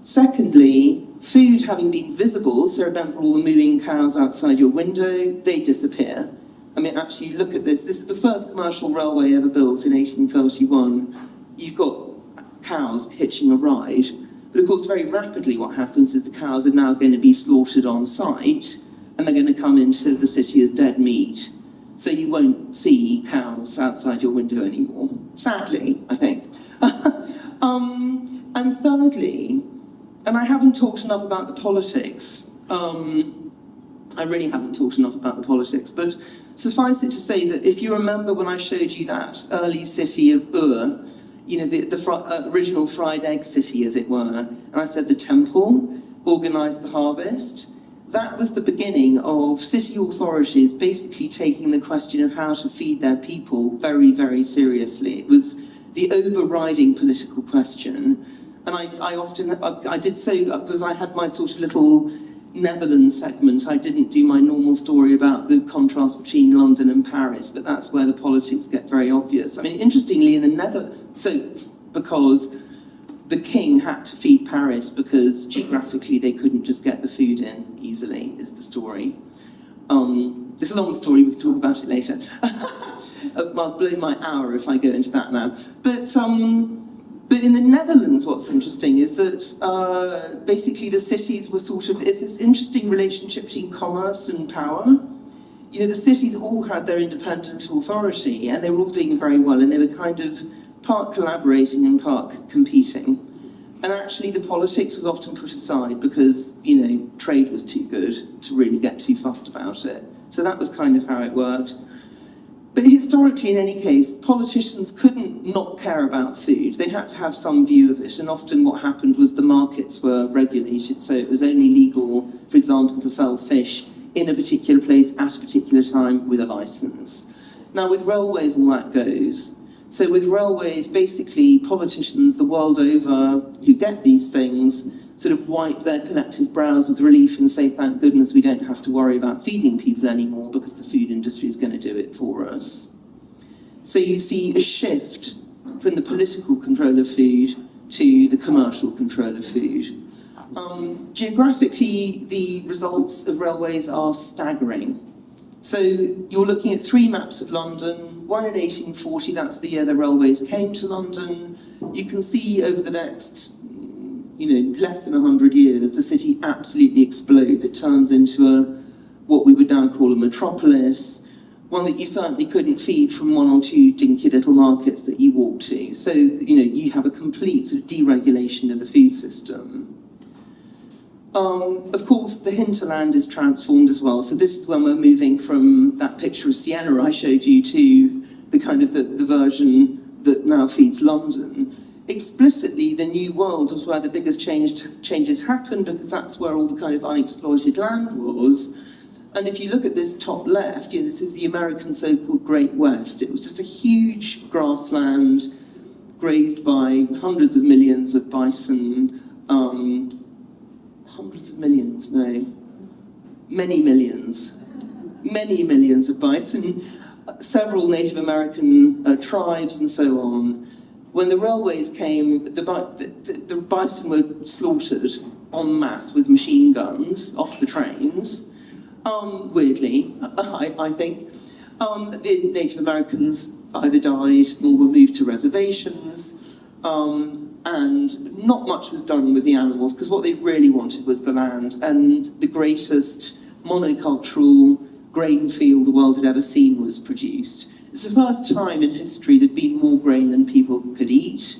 Secondly, food having been visible, so remember all the mooing cows outside your window, they disappear. I mean, actually, you look at this. This is the first commercial railway ever built in 1831. You've got cows hitching a ride. But of course, very rapidly what happens is the cows are now going to be slaughtered on site, and they're going to come into the city as dead meat. So you won't see cows outside your window anymore. Sadly, I think. And thirdly, and I haven't talked enough about the politics. I really haven't talked enough about the politics, but suffice it to say that if you remember when I showed you that early city of Ur, you know, the original fried egg city, as it were, and I said the temple organised the harvest, that was the beginning of city authorities basically taking the question of how to feed their people very, very seriously. It was the overriding political question. And I did so because I had my sort of little Netherlands segment. I didn't do my normal story about the contrast between London and Paris, but that's where the politics get very obvious. I mean, interestingly, in the Netherlands, because the king had to feed Paris because geographically they couldn't just get the food in easily, is the story. It's a long story, we can talk about it later. I'll blow my hour if I go into that now. But in the Netherlands, what's interesting is that basically the cities were it's this interesting relationship between commerce and power. You know, the cities all had their independent authority, and they were all doing very well, and they were kind of part collaborating and part competing. And actually the politics was often put aside because, you know, trade was too good to really get too fussed about it. So that was kind of how it worked. But historically, in any case, politicians couldn't not care about food. They had to have some view of it, and often what happened was the markets were regulated, so it was only legal, for example, to sell fish in a particular place at a particular time with a license. Now, with railways, all that goes. So with railways, basically, politicians the world over who get these things sort of wipe their collective brows with relief and say, thank goodness we don't have to worry about feeding people anymore because the food industry is going to do it for us. So you see a shift from the political control of food to the commercial control of food. Geographically, the results of railways are staggering. So you're looking at 3 maps of London, one in 1840, that's the year the railways came to London. You can see over the next, less than 100 years, the city absolutely explodes. It turns into what we would now call a metropolis, one that you certainly couldn't feed from 1 or 2 dinky little markets that you walk to. So, you have a complete sort of deregulation of the food system. Of course, the hinterland is transformed as well. So this is when we're moving from that picture of Siena I showed you to the kind of the version that now feeds London. Explicitly, the New World was where the biggest changes happened, because that's where all the kind of unexploited land was. And if you look at this top left, this is the American so-called Great West. It was just a huge grassland grazed by hundreds of millions of bison, many millions of bison, several Native American tribes and so on. When the railways came, the bison were slaughtered en masse with machine guns off the trains. Weirdly, I think. The Native Americans either died or were moved to reservations, and not much was done with the animals, because what they really wanted was the land, and the greatest monocultural grain field the world had ever seen was produced. It's the first time in history there'd been more grain than people could eat,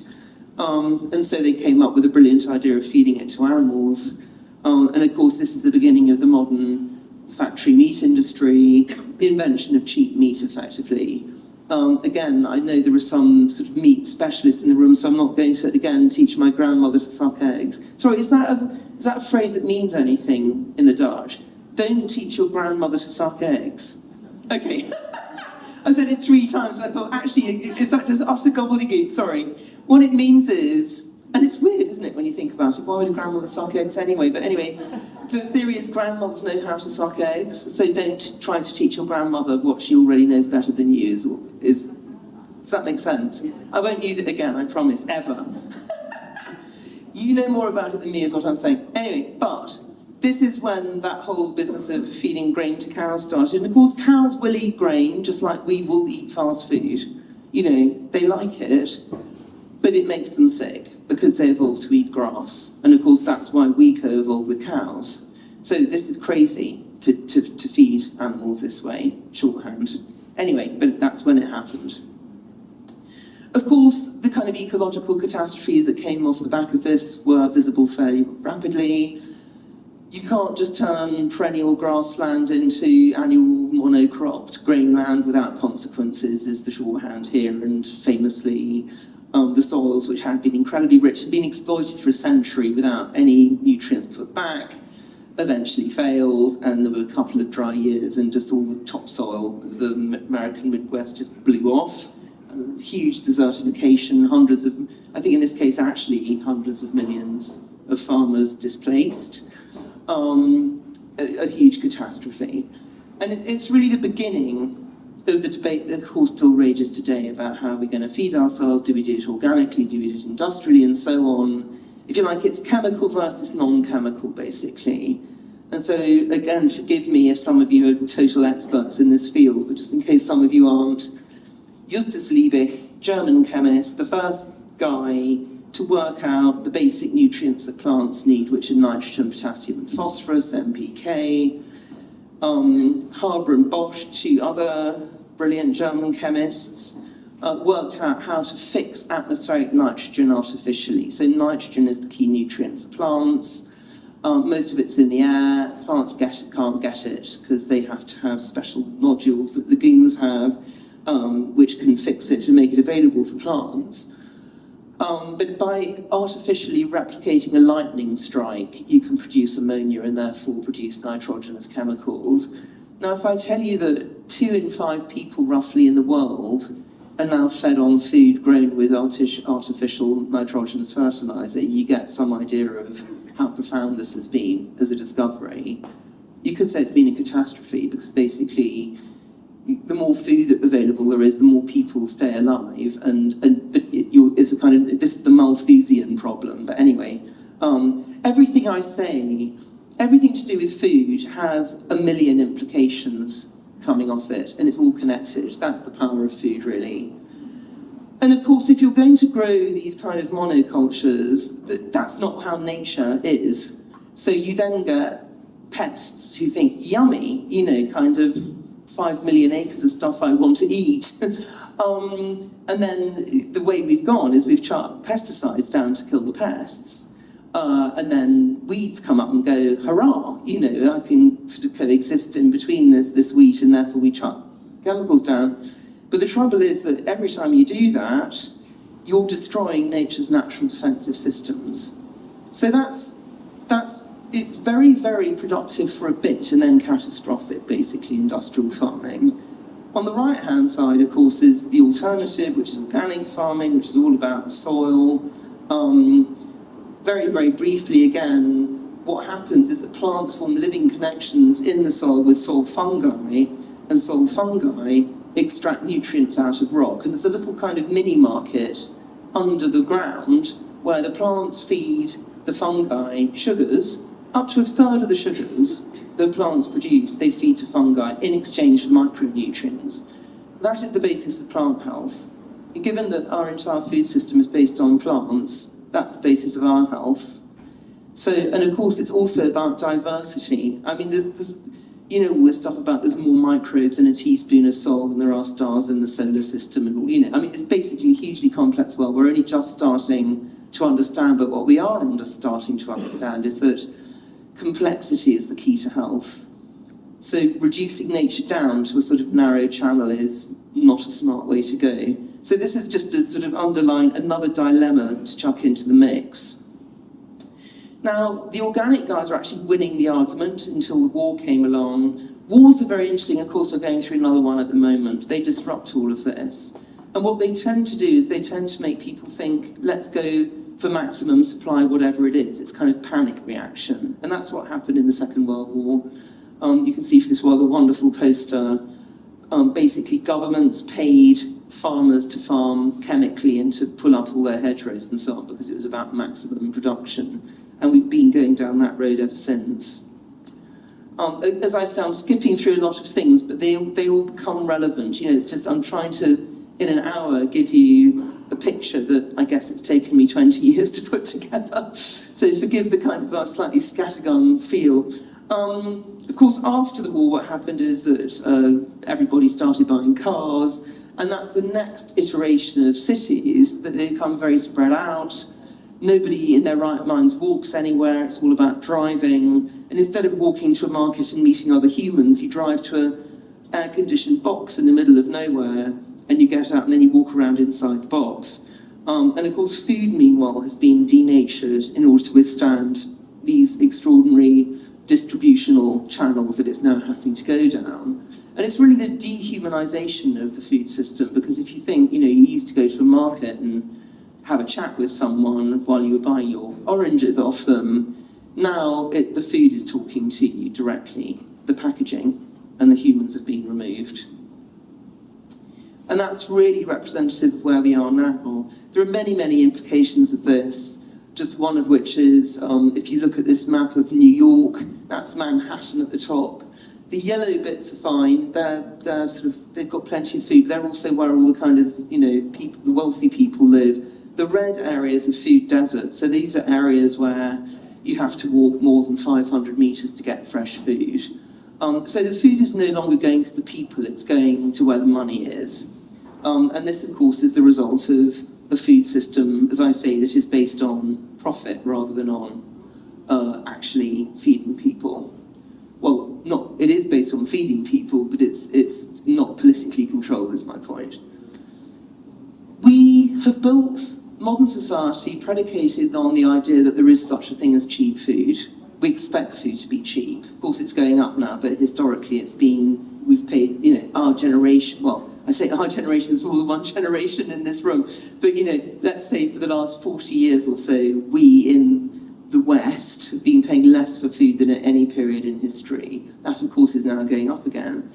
and so they came up with a brilliant idea of feeding it to animals. And of course, this is the beginning of the modern factory meat industry, the invention of cheap meat, effectively. Again, I know there are some sort of meat specialists in the room, so I'm not going to, again, teach my grandmother to suck eggs. Sorry, is that a phrase that means anything in the Dutch? Don't teach your grandmother to suck eggs. Okay. I said it 3 times. I thought, actually, is that just utter gobbledygook? Sorry. What it means is, and it's weird, isn't it, when you think about it? Why would a grandmother suck eggs anyway? But anyway, the theory is grandmothers know how to suck eggs, so don't try to teach your grandmother what she already knows better than you. Does that make sense? I won't use it again, I promise, ever. You know more about it than me, is what I'm saying. Anyway, but this is when that whole business of feeding grain to cows started. And of course, cows will eat grain, just like we will eat fast food. You know, they like it, but it makes them sick because they evolved to eat grass. And of course, that's why we co-evolved with cows. So this is crazy to feed animals this way, shorthand. Anyway, but that's when it happened. Of course, the kind of ecological catastrophes that came off the back of this were visible fairly rapidly. You can't just turn perennial grassland into annual monocropped grain land without consequences, is the shorthand here. And famously, the soils, which had been incredibly rich, had been exploited for a century without any nutrients put back, eventually failed, and there were a couple of dry years, and just all the topsoil of the American Midwest just blew off. Huge desertification, hundreds of, I think in this case actually hundreds of millions of farmers displaced. A huge catastrophe. And it's really the beginning of the debate that of course still rages today about how we're going to feed ourselves, do we do it organically, do we do it industrially, and so on. If you like, it's chemical versus non-chemical, basically. And so, again, forgive me if some of you are total experts in this field, but just in case some of you aren't, Justus Liebig, German chemist, the first guy to work out the basic nutrients that plants need, which are nitrogen, potassium, and phosphorus, NPK. Haber and Bosch, 2 other brilliant German chemists, worked out how to fix atmospheric nitrogen artificially. So nitrogen is the key nutrient for plants. Most of it's in the air. Plants can't get it because they have to have special nodules that lagoons have, which can fix it and make it available for plants. But by artificially replicating a lightning strike, you can produce ammonia and therefore produce nitrogenous chemicals. Now, if I tell you that 2 in 5 people roughly in the world are now fed on food grown with artificial nitrogenous fertilizer, you get some idea of how profound this has been as a discovery. You could say it's been a catastrophe because basically the more food available there is, the more people stay alive, it's a kind of, this is the Malthusian problem. But anyway, everything I say, everything to do with food has a million implications coming off it, and it's all connected. That's the power of food, really. And of course, if you're going to grow these kind of monocultures, that's not how nature is. So you then get pests who think, yummy, you know, kind of 5 million acres of stuff I want to eat. And then the way we've gone is we've chucked pesticides down to kill the pests. And then weeds come up and go, hurrah, you know, I can sort of coexist in between this wheat, and therefore we chuck chemicals down. But the trouble is that every time you do that, you're destroying nature's natural defensive systems. So it's very, very productive for a bit and then catastrophic, basically, industrial farming. On the right-hand side, of course, is the alternative, which is organic farming, which is all about the soil. Very, very briefly, again, what happens is that plants form living connections in the soil with soil fungi, and soil fungi extract nutrients out of rock. And there's a little kind of mini-market under the ground where the plants feed the fungi sugars. Up to 1/3 of the sugars that plants produce, they feed to fungi in exchange for micronutrients. That is the basis of plant health. And given that our entire food system is based on plants, that's the basis of our health. So, and of course, it's also about diversity. I mean, there's you know, all this stuff about there's more microbes in a teaspoon of salt than there are stars in the solar system, and all, you know, I mean, it's basically a hugely complex world. We're only just starting to understand, but what we are starting to understand is that complexity is the key to health. So reducing nature down to a sort of narrow channel is not a smart way to go. So this is just to sort of underline another dilemma to chuck into the mix. Now, the organic guys are actually winning the argument until the war came along, Wars are very interesting. Of course, we're going through another one at the moment. They disrupt all of this. And what they tend to do is they tend to make people think, let's go for maximum supply, whatever it is. It's kind of panic reaction. And that's what happened in the Second World War. You can see for this rather wonderful poster, basically governments paid farmers to farm chemically and to pull up all their hedgerows and so on, because it was about maximum production. And we've been going down that road ever since. As I say, I'm skipping through a lot of things, but they all become relevant. You know, it's just I'm trying to, in an hour, give you a picture that I guess it's taken me 20 years to put together. So forgive the kind of slightly scattergun feel. Of course, after the war, what happened is that everybody started buying cars, and that's the next iteration of cities, that they become very spread out. Nobody in their right minds walks anywhere, it's all about driving. And instead of walking to a market and meeting other humans, you drive to an air-conditioned box in the middle of nowhere, and you get out and then you walk around inside the box. And of course, food, meanwhile, has been denatured in order to withstand these extraordinary distributional channels that it's now having to go down. And it's really the dehumanization of the food system, because if you think, you know, you used to go to a market and have a chat with someone while you were buying your oranges off them, now the food is talking to you directly, the packaging, and the humans have been removed. And that's really representative of where we are now. There are many, many implications of this, just one of which is, if you look at this map of New York, that's Manhattan at the top. The yellow bits are fine, they're sort of, they've got plenty of food. They're also where all the kind of, you know, people, the wealthy people live. The red areas are food deserts, so these are areas where you have to walk more than 500 meters to get fresh food. So the food is no longer going to the people, it's going to where the money is. And this, of course, is the result of a food system, as I say, that is based on profit rather than on actually feeding people. Well, it is based on feeding people, but it's not politically controlled, is my point. We have built modern society predicated on the idea that there is such a thing as cheap food. We expect food to be cheap. Of course, it's going up now, but historically it's been, we've paid, you know, our generation, well, I say our generation, there's more than one generation in this room, but, you know, let's say for the last 40 years or so, we in the West have been paying less for food than at any period in history. That, of course, is now going up again.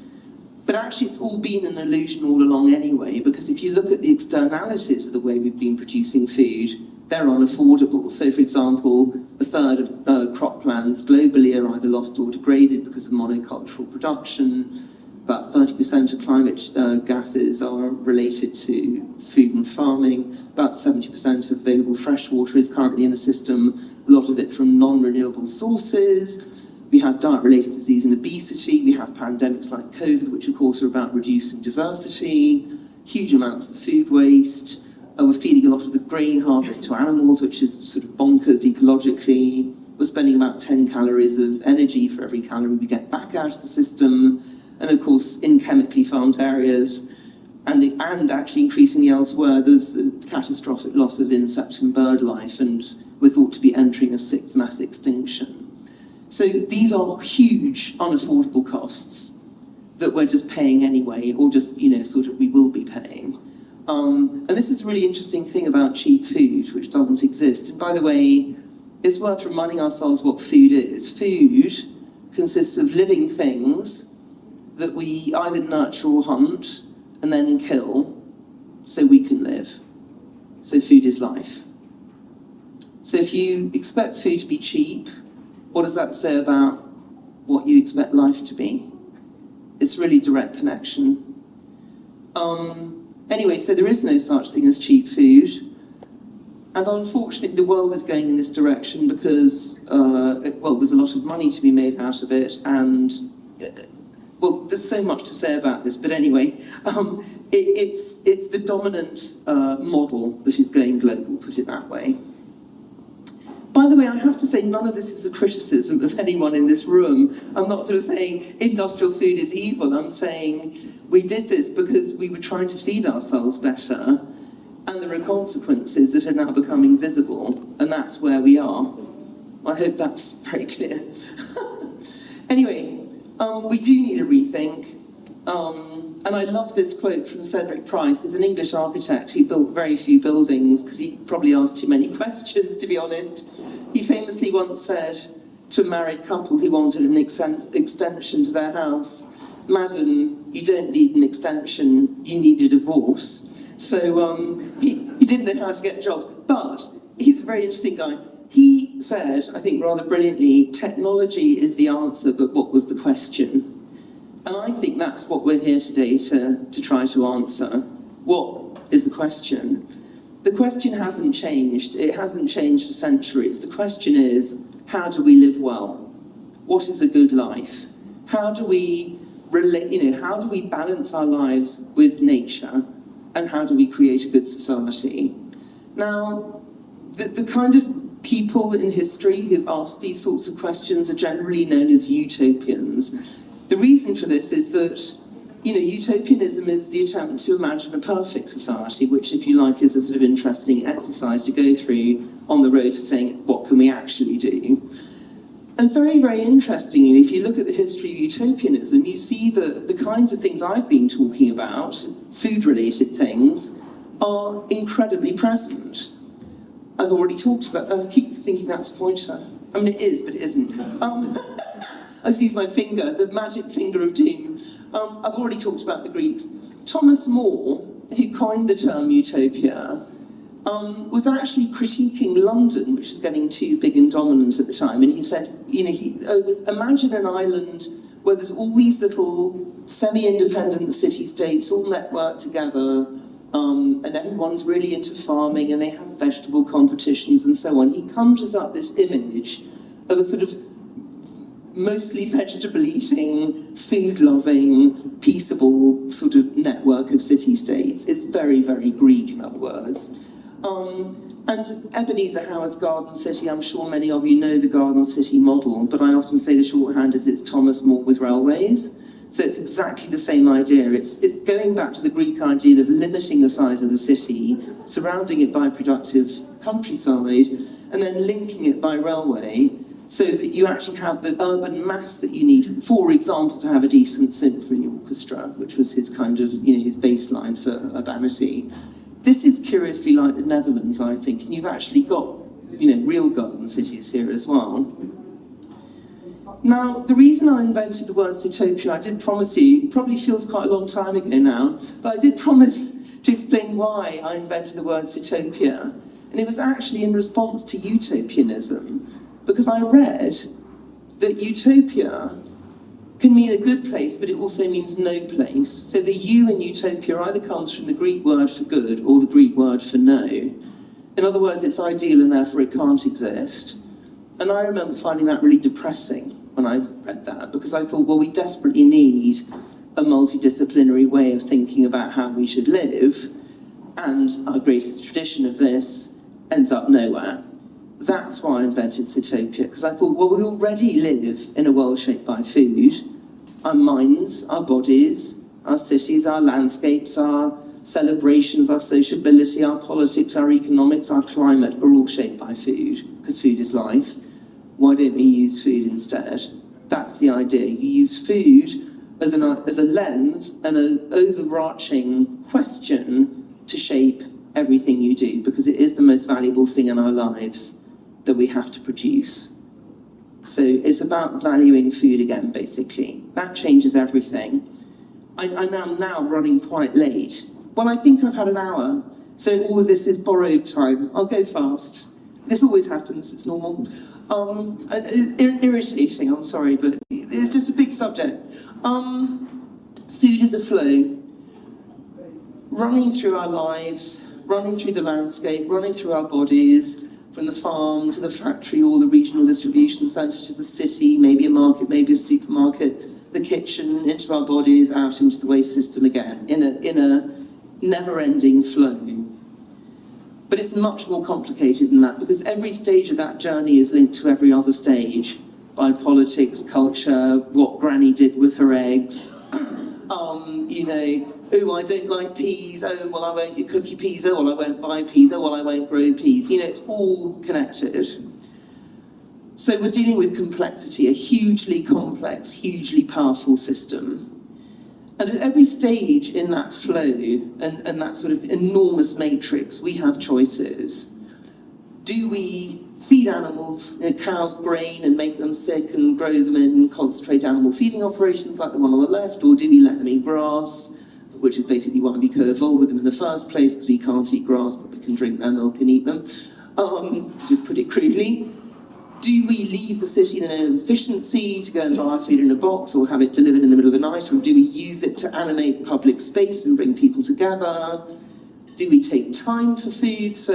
But actually, it's all been an illusion all along anyway, because if you look at the externalities of the way we've been producing food, they're unaffordable. So, for example, a third of croplands globally are either lost or degraded because of monocultural production. About 30% of climate gases are related to food and farming. About 70% of available fresh water is currently in the system, a lot of it from non-renewable sources. We have diet-related disease and obesity. We have pandemics like COVID, which of course are about reducing diversity. Huge amounts of food waste. We're feeding a lot of the grain harvest to animals, which is sort of bonkers ecologically. We're spending about 10 calories of energy for every calorie we get back out of the system. And of course, in chemically farmed areas, and actually increasingly elsewhere, there's a catastrophic loss of insect and bird life, and we're thought to be entering a sixth mass extinction. So these are huge, unaffordable costs that we're just paying anyway, or just, you know, sort of we will be paying. And this is a really interesting thing about cheap food, which doesn't exist. And by the way, it's worth reminding ourselves what food is. Food consists of living things that we either nurture or hunt and then kill so we can live. So food is life. So if you expect food to be cheap, what does that say about what you expect life to be? It's really direct connection. Anyway, so there is no such thing as cheap food. And unfortunately, the world is going in this direction because, well, there's a lot of money to be made out of it, and well, there's so much to say about this, but anyway, it's the dominant model that is going global, put it that way. By the way, I have to say, none of this is a criticism of anyone in this room. I'm not sort of saying industrial food is evil. I'm saying we did this because we were trying to feed ourselves better, and there are consequences that are now becoming visible, and that's where we are. I hope that's very clear. Anyway, We do need a rethink. And I love this quote from Cedric Price. He's an English architect. He built very few buildings because he probably asked too many questions, to be honest. He famously once said to a married couple who wanted an extension to their house, "Madam, you don't need an extension, you need a divorce." So he didn't know how to get jobs. But he's a very interesting guy. He said, I think rather brilliantly, technology is the answer, but what was the question? And I think that's what we're here today to try to answer. What is the question? The question hasn't changed. It hasn't changed for centuries. The question is, how do we live well? What is a good life? How do we relate, how do we balance our lives with nature? And how do we create a good society? Now, the kind of people in history who've asked these sorts of questions are generally known as utopians. The reason for this is that, utopianism is the attempt to imagine a perfect society, which, if you like, is a sort of interesting exercise to go through on the road to saying, what can we actually do? And very, very interestingly, if you look at the history of utopianism, you see that the kinds of things I've been talking about, food-related things, are incredibly present. I've already talked about, I keep thinking that's a pointer. I mean, it is, but it isn't. I just use my finger, the magic finger of doom. I've already talked about the Greeks. Thomas More, who coined the term utopia, was actually critiquing London, which was getting too big and dominant at the time. And he said, imagine an island where there's all these little semi-independent city-states all networked together, and everyone's really into farming, and they have vegetable competitions and so on. He conjures up this image of a sort of mostly vegetable-eating, food-loving, peaceable sort of network of city-states. It's very, very Greek, in other words. And Ebenezer Howard's Garden City, I'm sure many of you know the Garden City model, but I often say the shorthand is it's Thomas More with railways. So it's exactly the same idea. It's going back to the Greek idea of limiting the size of the city, surrounding it by productive countryside, and then linking it by railway, so that you actually have the urban mass that you need, for example, to have a decent symphony orchestra, which was his kind of, his baseline for urbanity. This is curiously like the Netherlands, I think, and you've actually got, real garden cities here as well. Now, the reason I invented the word Utopia, I did promise you, probably feels quite a long time ago now, but I did promise to explain why I invented the word Utopia. And it was actually in response to utopianism, because I read that utopia can mean a good place, but it also means no place. So the U in utopia either comes from the Greek word for good or the Greek word for no. In other words, it's ideal and therefore it can't exist. And I remember finding that really depressing when I read that, because I thought, well, we desperately need a multidisciplinary way of thinking about how we should live, and our greatest tradition of this ends up nowhere. That's why I invented Utopia, because I thought, well, we already live in a world shaped by food. Our minds, our bodies, our cities, our landscapes, our celebrations, our sociability, our politics, our economics, our climate are all shaped by food, because food is life. Why don't we use food instead? That's the idea. You use food as a lens and an overarching question to shape everything you do, because it is the most valuable thing in our lives that we have to produce. So it's about valuing food again, basically. That changes everything. I'm now running quite late. Well, I think I've had an hour, so all of this is borrowed time. I'll go fast. This always happens, it's normal. Irritating, I'm sorry, but it's just a big subject. Food is a flow, running through our lives, running through the landscape, running through our bodies, from the farm to the factory, all the regional distribution centre to the city, maybe a market, maybe a supermarket, the kitchen, into our bodies, out into the waste system again, in a never-ending flow. But it's much more complicated than that, because every stage of that journey is linked to every other stage, by politics, culture, what Granny did with her eggs, oh, I don't like peas, oh, well, I won't get cookie peas, oh, well, I won't buy peas, oh, well, I won't grow peas. It's all connected. So we're dealing with complexity, a hugely complex, hugely powerful system. And at every stage in that flow and that sort of enormous matrix, we have choices. Do we feed animals, cows' grain and make them sick and grow them in concentrated animal feeding operations like the one on the left, or do we let them eat grass, which is basically why we co-evolved with them in the first place, because we can't eat grass, but we can drink their milk and eat them, to put it crudely. Do we leave the city in an area of efficiency to go and buy food in a box or have it delivered in the middle of the night, or do we use it to animate public space and bring people together? Do we take time for food? So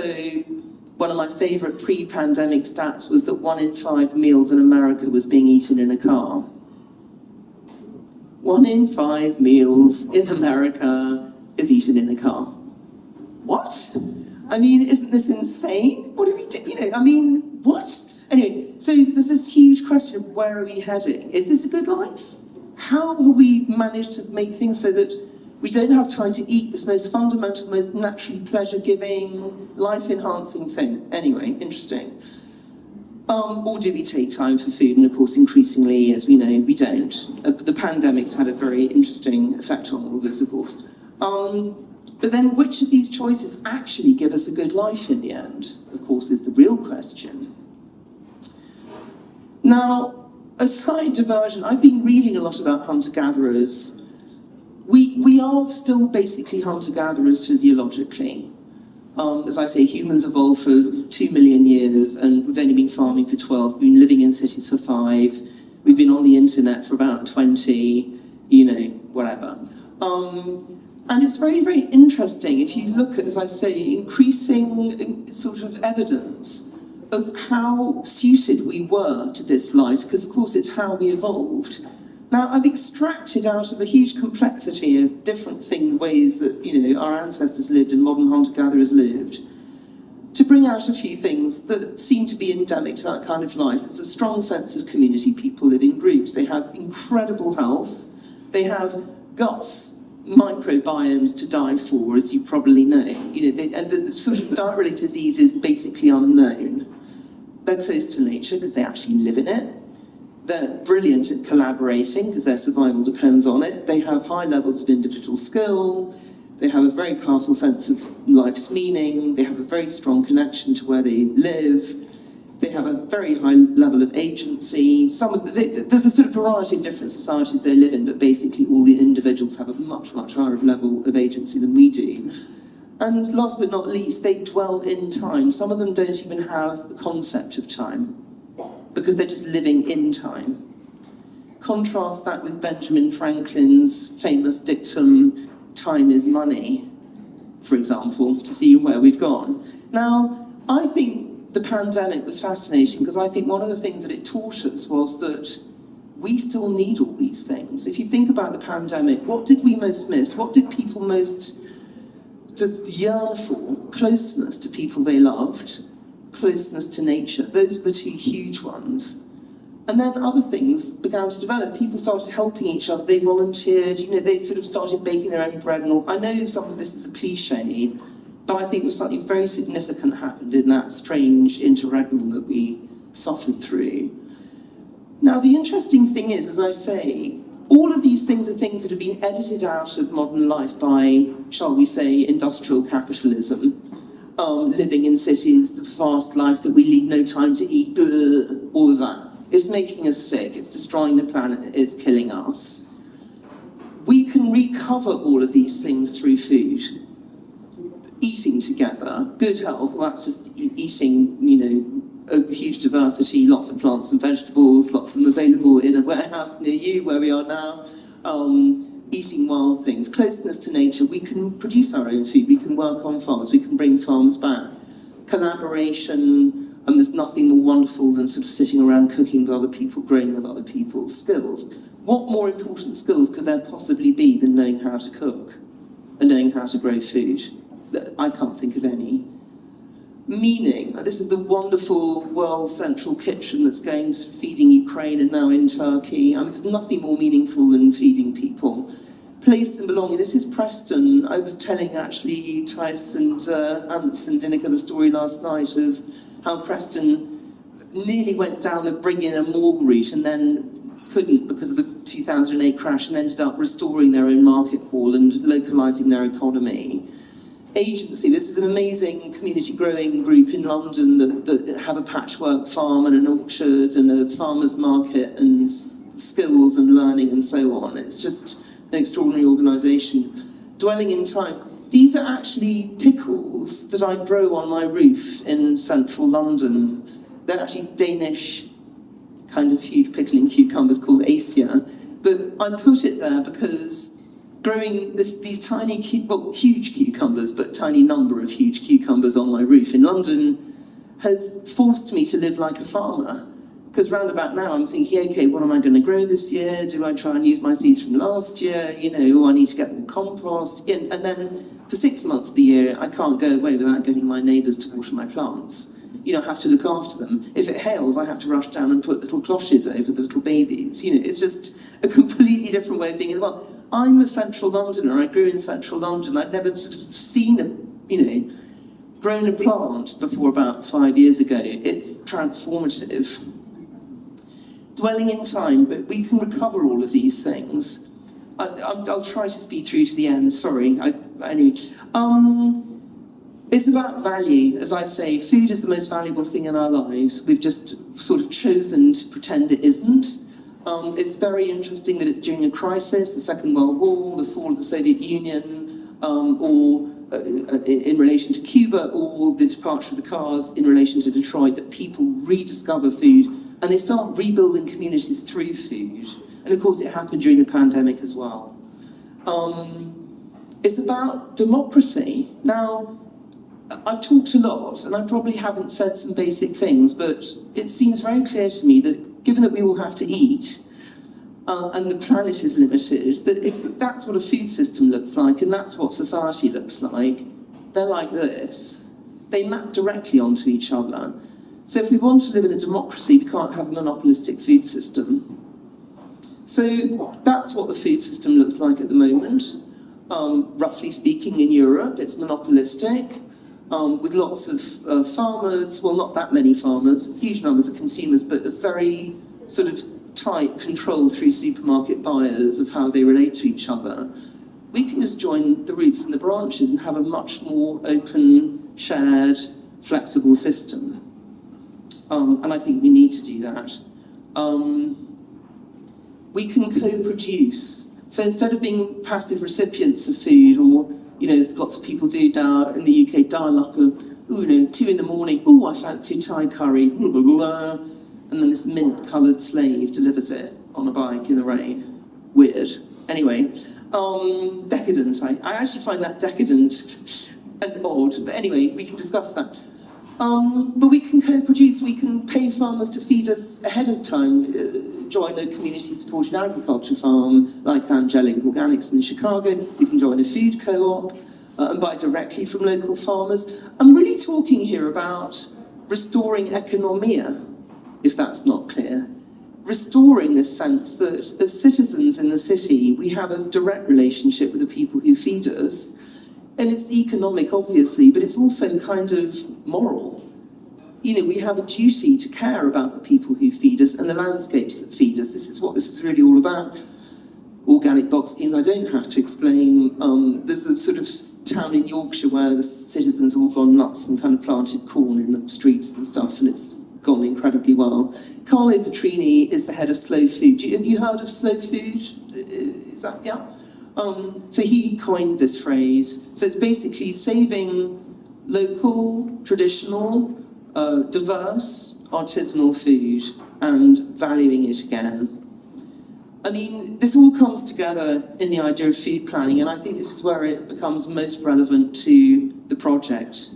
one of my favourite pre-pandemic stats was that 1 in 5 meals in America was being eaten in a car. 1 in 5 meals in America is eaten in a car. What? I mean, isn't this insane? What do we do? What? Anyway, so there's this huge question of where are we heading? Is this a good life? How will we manage to make things so that we don't have time to eat this most fundamental, most naturally pleasure-giving, life-enhancing thing? Anyway, interesting. Or do we take time for food? And of course, increasingly, as we know, we don't. The pandemic's had a very interesting effect on all of this, of course. But then which of these choices actually give us a good life in the end, of course, is the real question. Now, a slight diversion, I've been reading a lot about hunter-gatherers. We are still basically hunter-gatherers physiologically. As I say, humans evolved for 2 million years, and we've only been farming for 12. We've been living in cities for 5. We've been on the internet for about 20, whatever. And it's very, very interesting if you look at, as I say, increasing sort of evidence of how suited we were to this life, because of course it's how we evolved. Now, I've extracted out of a huge complexity of different ways that, our ancestors lived and modern hunter-gatherers lived, to bring out a few things that seem to be endemic to that kind of life. There's a strong sense of community. People live in groups. They have incredible health. They have guts, microbiomes to die for, as you probably know. And the sort of diet-related disease is basically unknown. They're close to nature because they actually live in it. They're brilliant at collaborating because their survival depends on it. They have high levels of individual skill. They have a very powerful sense of life's meaning. They have a very strong connection to where they live. They have a very high level of agency. There's a sort of variety of different societies they live in, but basically all the individuals have a much, much higher level of agency than we do. And last but not least, they dwell in time. Some of them don't even have the concept of time, because they're just living in time. Contrast that with Benjamin Franklin's famous dictum, time is money, for example, to see where we've gone. Now, I think the pandemic was fascinating because I think one of the things that it taught us was that we still need all these things. If you think about the pandemic, what did we most miss? What did people most just yearn for? Closeness to people they loved, closeness to nature. Those were the two huge ones. And then other things began to develop. People started helping each other. They volunteered. They sort of started baking their own bread and all. I know some of this is a cliche, but I think something very significant happened in that strange interregnum that we suffered through. Now, the interesting thing is, as I say, all of these things are things that have been edited out of modern life by, shall we say, industrial capitalism. Living in cities, the fast life that we lead, no time to eat, all of that. It's making us sick, it's destroying the planet, it's killing us. We can recover all of these things through food. Eating together, good health, well, that's just eating, a huge diversity, lots of plants and vegetables, lots of them available in a warehouse near you, where we are now. Eating wild things, closeness to nature. We can produce our own food, we can work on farms, we can bring farms back. Collaboration, and there's nothing more wonderful than sort of sitting around cooking with other people, growing with other people. Skills. What more important skills could there possibly be than knowing how to cook and knowing how to grow food? I can't think of any. Meaning, this is the wonderful World Central Kitchen that's going to feeding Ukraine and now in Turkey. There's nothing more meaningful than feeding people. Place and belonging. This is Preston. I was telling actually Tice and Ants and Dinica the story last night of how Preston nearly went down the bring in a more route and then couldn't because of the 2008 crash and ended up restoring their own market hall and localising their economy. Agency, this is an amazing community growing group in London that have a patchwork farm and an orchard and a farmer's market and skills and learning and so on. It's just an extraordinary organisation. Dwelling in Time. These are actually pickles that I grow on my roof in central London. They're actually Danish kind of huge pickling cucumbers called Asia. But I put it there because growing these tiny, huge cucumbers, but tiny number of huge cucumbers on my roof in London has forced me to live like a farmer. Because round about now I'm thinking, okay, what am I going to grow this year? Do I try and use my seeds from last year? You know, I need to get more compost. And then for 6 months of the year, I can't go away without getting my neighbours to water my plants. You know, I have to look after them. If it hails, I have to rush down and put little cloches over the little babies. You know, it's just a completely different way of being in the world. I'm a central Londoner. I grew in central London. I'd never sort of seen grown a plant before about 5 years ago. It's transformative. Dwelling in time, but we can recover all of these things. I'll try to speed through to the end, sorry. Anyway, it's about value, as I say. Food is the most valuable thing in our lives. We've just sort of chosen to pretend it isn't. It's very interesting that it's during a crisis, the Second World War, the fall of the Soviet Union, or in relation to Cuba, or the departure of the cars in relation to Detroit, that people rediscover food and they start rebuilding communities through food. And of course it happened during the pandemic as well. It's about democracy. Now, I've talked a lot and I probably haven't said some basic things, but it seems very clear to me that given that we all have to eat, and the planet is limited, that if that's what a food system looks like and that's what society looks like, they're like this. They map directly onto each other. So if we want to live in a democracy, we can't have a monopolistic food system. So that's what the food system looks like at the moment. Roughly speaking, in Europe, it's monopolistic, with lots of farmers, well, not that many farmers, huge numbers of consumers, but a very sort of tight control through supermarket buyers of how they relate to each other. We can just join the roots and the branches and have a much more open, shared, flexible system. And I think we need to do that. We can co-produce. So instead of being passive recipients of food, or, you know, as lots of people do now in the UK, dial up a, 2 in the morning, I fancy Thai curry, blah, blah, blah, and then this mint-coloured slave delivers it on a bike in the rain. Weird. Anyway, decadent. I actually find that decadent and odd, but anyway, we can discuss that. But we can co-produce, we can pay farmers to feed us ahead of time, join a community-supported agriculture farm like Angelic Organics in Chicago, we can join a food co-op and buy directly from local farmers. I'm really talking here about restoring economia, if that's not clear. Restoring this sense that as citizens in the city, we have a direct relationship with the people who feed us. And it's economic, obviously, but it's also kind of moral. You know, we have a duty to care about the people who feed us and the landscapes that feed us. This is what this is really all about. Organic box schemes, I don't have to explain. There's a sort of town in Yorkshire where the citizens have all gone nuts and kind of planted corn in the streets and stuff, and it's gone incredibly well. Carlo Petrini is the head of Slow Food. Have you heard of Slow Food? Is that, yeah? So he coined this phrase. So it's basically saving local, traditional, diverse, artisanal food and valuing it again. I mean, this all comes together in the idea of food planning, and I think this is where it becomes most relevant to the project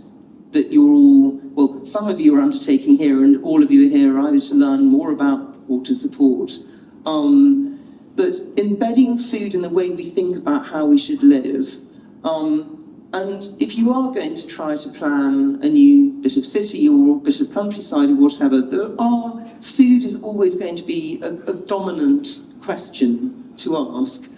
that you're all, well, some of you are undertaking here, and all of you are here either to learn more about or to support. But embedding food in the way we think about how we should live. And if you are going to try to plan a new bit of city or a bit of countryside or whatever, food is always going to be a dominant question to ask.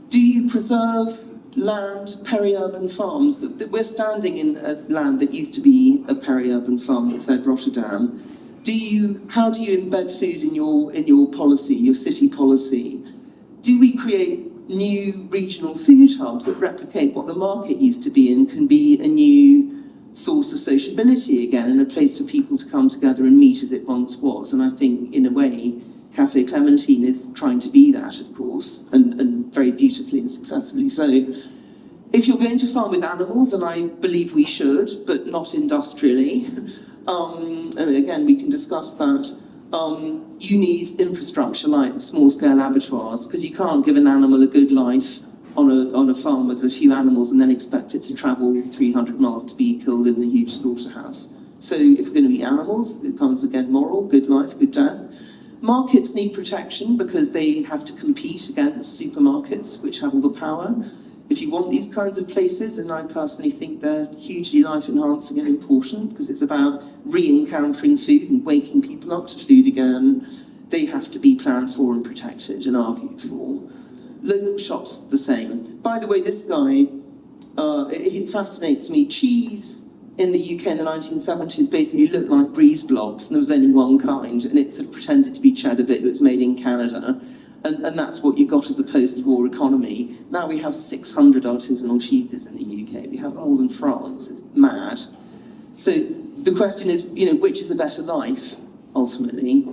Do you preserve land, peri-urban farms? That we're standing in a land that used to be a peri-urban farm that fed Rotterdam. How do you embed food in your policy, your city policy? Do we create new regional food hubs that replicate what the market used to be and can be a new source of sociability again, and a place for people to come together and meet as it once was? And I think, in a way, Cafe Clementine is trying to be that, of course, and very beautifully and successfully so. If you're going to farm with animals, and I believe we should, but not industrially, and again, we can discuss that, you need infrastructure like small-scale abattoirs, because you can't give an animal a good life on a farm with a few animals and then expect it to travel 300 miles to be killed in a huge slaughterhouse. So if we're going to eat animals, it comes again moral, good life, good death. Markets need protection because they have to compete against supermarkets, which have all the power. If you want these kinds of places, and I personally think they're hugely life-enhancing and important because it's about re-encountering food and waking people up to food again, they have to be planned for and protected and argued for. Local shops, the same. By the way, this guy, it fascinates me. Cheese in the UK in the 1970s basically looked like Brie blocks, and there was only one kind, and it sort of pretended to be cheddar, but it was made in Canada. And that's what you got as a post-war economy. Now we have 600 artisanal cheeses in the UK. We have more than France. It's mad. So the question is, which is a better life, ultimately?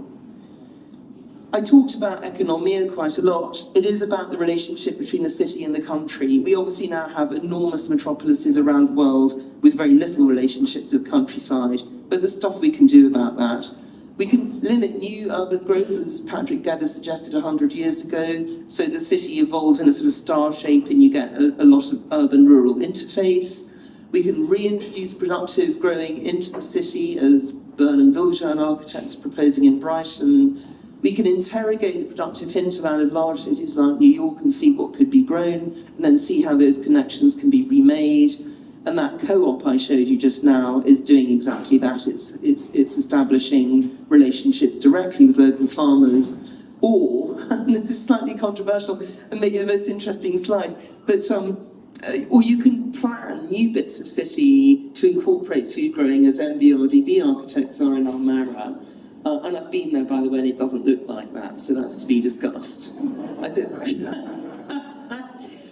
I talked about economia quite a lot. It is about the relationship between the city and the country. We obviously now have enormous metropolises around the world with very little relationship to the countryside, but there's stuff we can do about that. We can limit new urban growth, as Patrick Geddes suggested 100 years ago, so the city evolves in a sort of star shape and you get a lot of urban-rural interface. We can reintroduce productive growing into the city, as Burnham Viljoen architects proposing in Brighton. We can interrogate the productive hinterland of large cities like New York and see what could be grown, and then see how those connections can be remade. And that co-op I showed you just now is doing exactly that. It's establishing relationships directly with local farmers, or, and this is slightly controversial and maybe the most interesting slide, but or you can plan new bits of city to incorporate food growing, as MVRDV architects are in Almera. And I've been there, by the way, and it doesn't look like that, so that's to be discussed. I think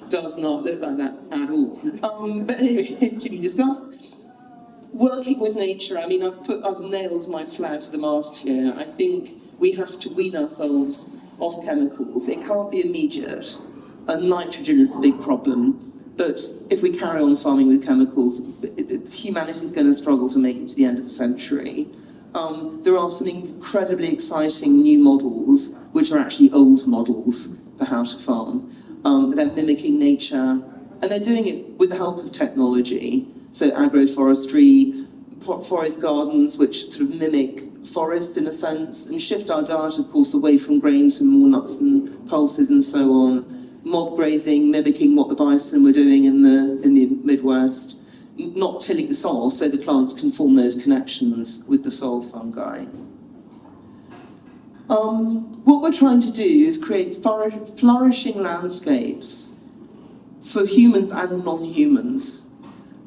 does not look like that at all. But anyway, to be discussed. Working with nature, I mean, I've nailed my flag to the mast here. I think we have to wean ourselves off chemicals. It can't be immediate, and nitrogen is the big problem. But if we carry on farming with chemicals, humanity is going to struggle to make it to the end of the century. There are some incredibly exciting new models, which are actually old models for how to farm. They're mimicking nature, and they're doing it with the help of technology. So agroforestry, forest gardens, which sort of mimic forests in a sense, and shift our diet, of course, away from grain to more nuts and pulses and so on. Mob grazing, mimicking what the bison were doing in the Midwest. Not tilling the soil so the plants can form those connections with the soil fungi. What we're trying to do is create flourishing landscapes for humans and non-humans.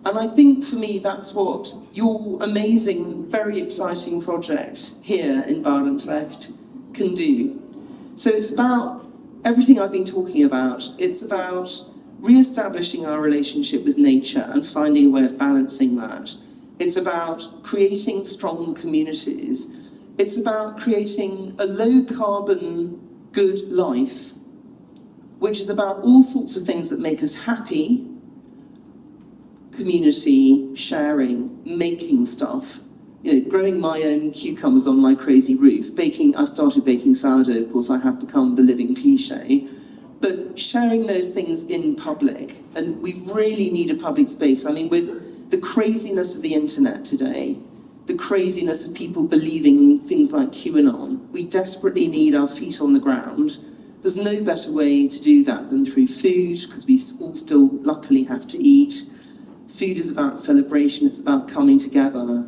And I think for me that's what your amazing, very exciting project here in Barendrecht can do. So it's about everything I've been talking about. It's about re-establishing our relationship with nature and finding a way of balancing that. It's about creating strong communities. It's about creating a low-carbon, good life, which is about all sorts of things that make us happy: community, sharing, making stuff. Growing my own cucumbers on my crazy roof. I started baking sourdough, of course, I have become the living cliche. But sharing those things in public, and we really need a public space. I mean, with the craziness of the internet today, the craziness of people believing things like QAnon, we desperately need our feet on the ground. There's no better way to do that than through food, because we all still luckily have to eat. Food is about celebration, it's about coming together,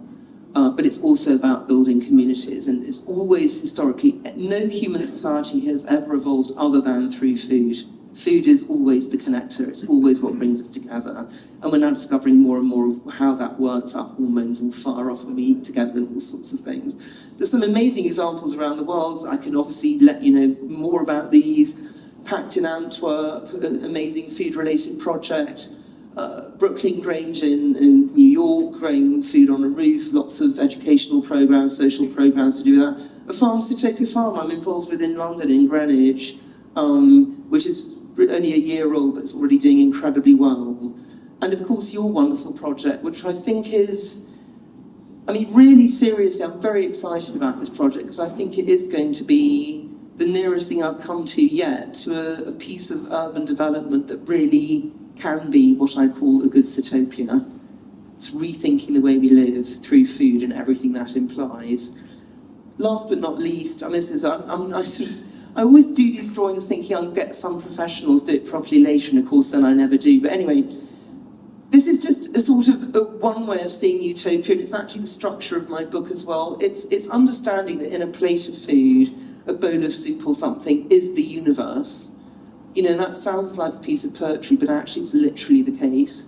but it's also about building communities. And it's always historically, no human society has ever evolved other than through food. Food is always the connector, it's always what brings us together. And we're now discovering more and more of how that works, our hormones and fire off when we eat together and all sorts of things. There's some amazing examples around the world. I can obviously let you know more about these. Packed in Antwerp, an amazing food-related project. Brooklyn Grange in New York, growing food on a roof, lots of educational programs, social programs to do that. A farm, Sitopia Farm, I'm involved with in London, in Greenwich, which is only a year old, but it's already doing incredibly well. And of course, your wonderful project, which I think is, I mean, really seriously, I'm very excited about this project because I think it is going to be the nearest thing I've come to yet to a piece of urban development that really can be what I call a good Sitopia. It's rethinking the way we live through food and everything that implies. Last but not least, I mean, I always do these drawings thinking I'll get some professionals do it properly later, and of course then I never do. But anyway, this is just a sort of one way of seeing utopia, and it's actually the structure of my book as well. It's understanding that in a plate of food, a bowl of soup or something is the universe. You know, that sounds like a piece of poetry, but actually it's literally the case.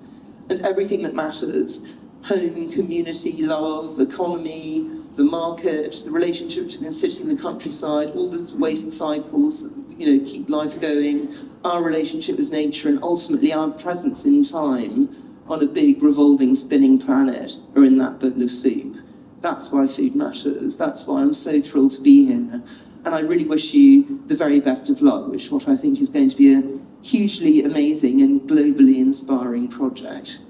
And everything that matters, home, community, love, economy, the market, the relationship between the city and the countryside, all the waste cycles that, you know, keep life going, our relationship with nature, and ultimately our presence in time on a big, revolving, spinning planet are in that bowl of soup. That's why food matters. That's why I'm so thrilled to be here. And I really wish you the very best of luck, which is what I think is going to be a hugely amazing and globally inspiring project.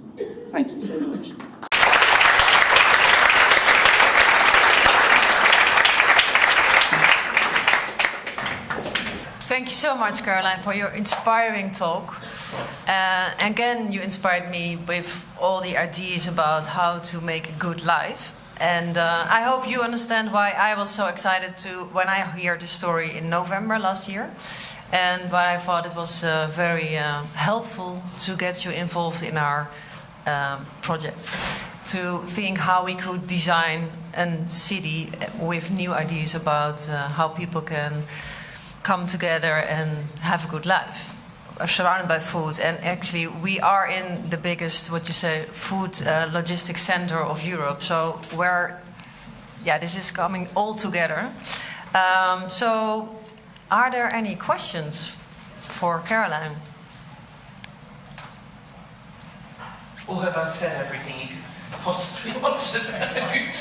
Thank you so much. Thank you so much, Caroline, for your inspiring talk. Again, you inspired me with all the ideas about how to make a good life. And I hope you understand why I was so excited when I heard the story in November last year. And why I thought it was very helpful to get you involved in our project. To think how we could design a city with new ideas about how people can come together and have a good life, surrounded by food. And actually, we are in the biggest, food logistics center of Europe. So this is coming all together. So, are there any questions for Caroline? Or have I said everything you could possibly want to know?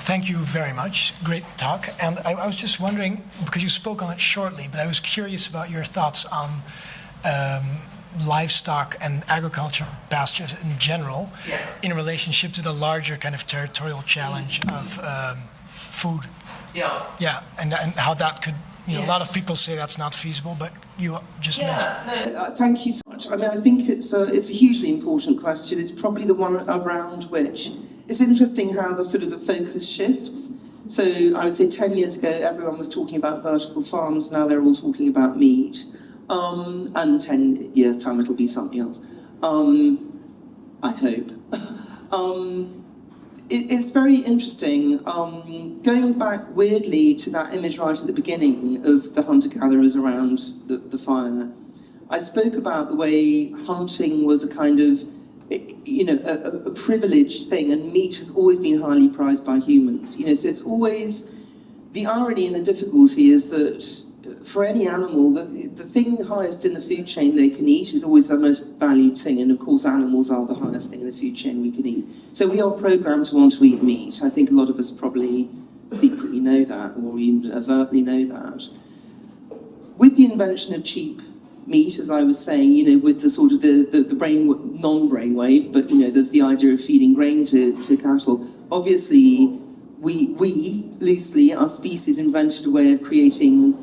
Thank you very much. Great talk. And I was just wondering, because you spoke on it shortly, but I was curious about your thoughts on livestock and agriculture pastures in general, in relationship to the larger kind of territorial challenge of food. Yeah. Yeah, and how that could, a lot of people say that's not feasible, but you just mentioned. No, thank you so much. I mean, I think it's a hugely important question. It's probably the one around which it's interesting how the focus shifts. So I would say 10 years ago, everyone was talking about vertical farms. Now they're all talking about meat. And 10 years' time, it'll be something else. I hope. It's very interesting. Going back weirdly to that image right at the beginning of the hunter-gatherers around the fire, I spoke about the way hunting was a kind of, a privileged thing, and meat has always been highly prized by humans. So it's always, the irony and the difficulty is that for any animal, the thing highest in the food chain they can eat is always the most valued thing, and of course animals are the highest thing in the food chain we can eat. So we are programmed to want to eat meat. I think a lot of us probably secretly know that, or even overtly know that. With the invention of cheap meat, as I was saying, with the sort of the non-brainwave, but there's the idea of feeding grain to cattle. Obviously, we loosely, our species invented a way of creating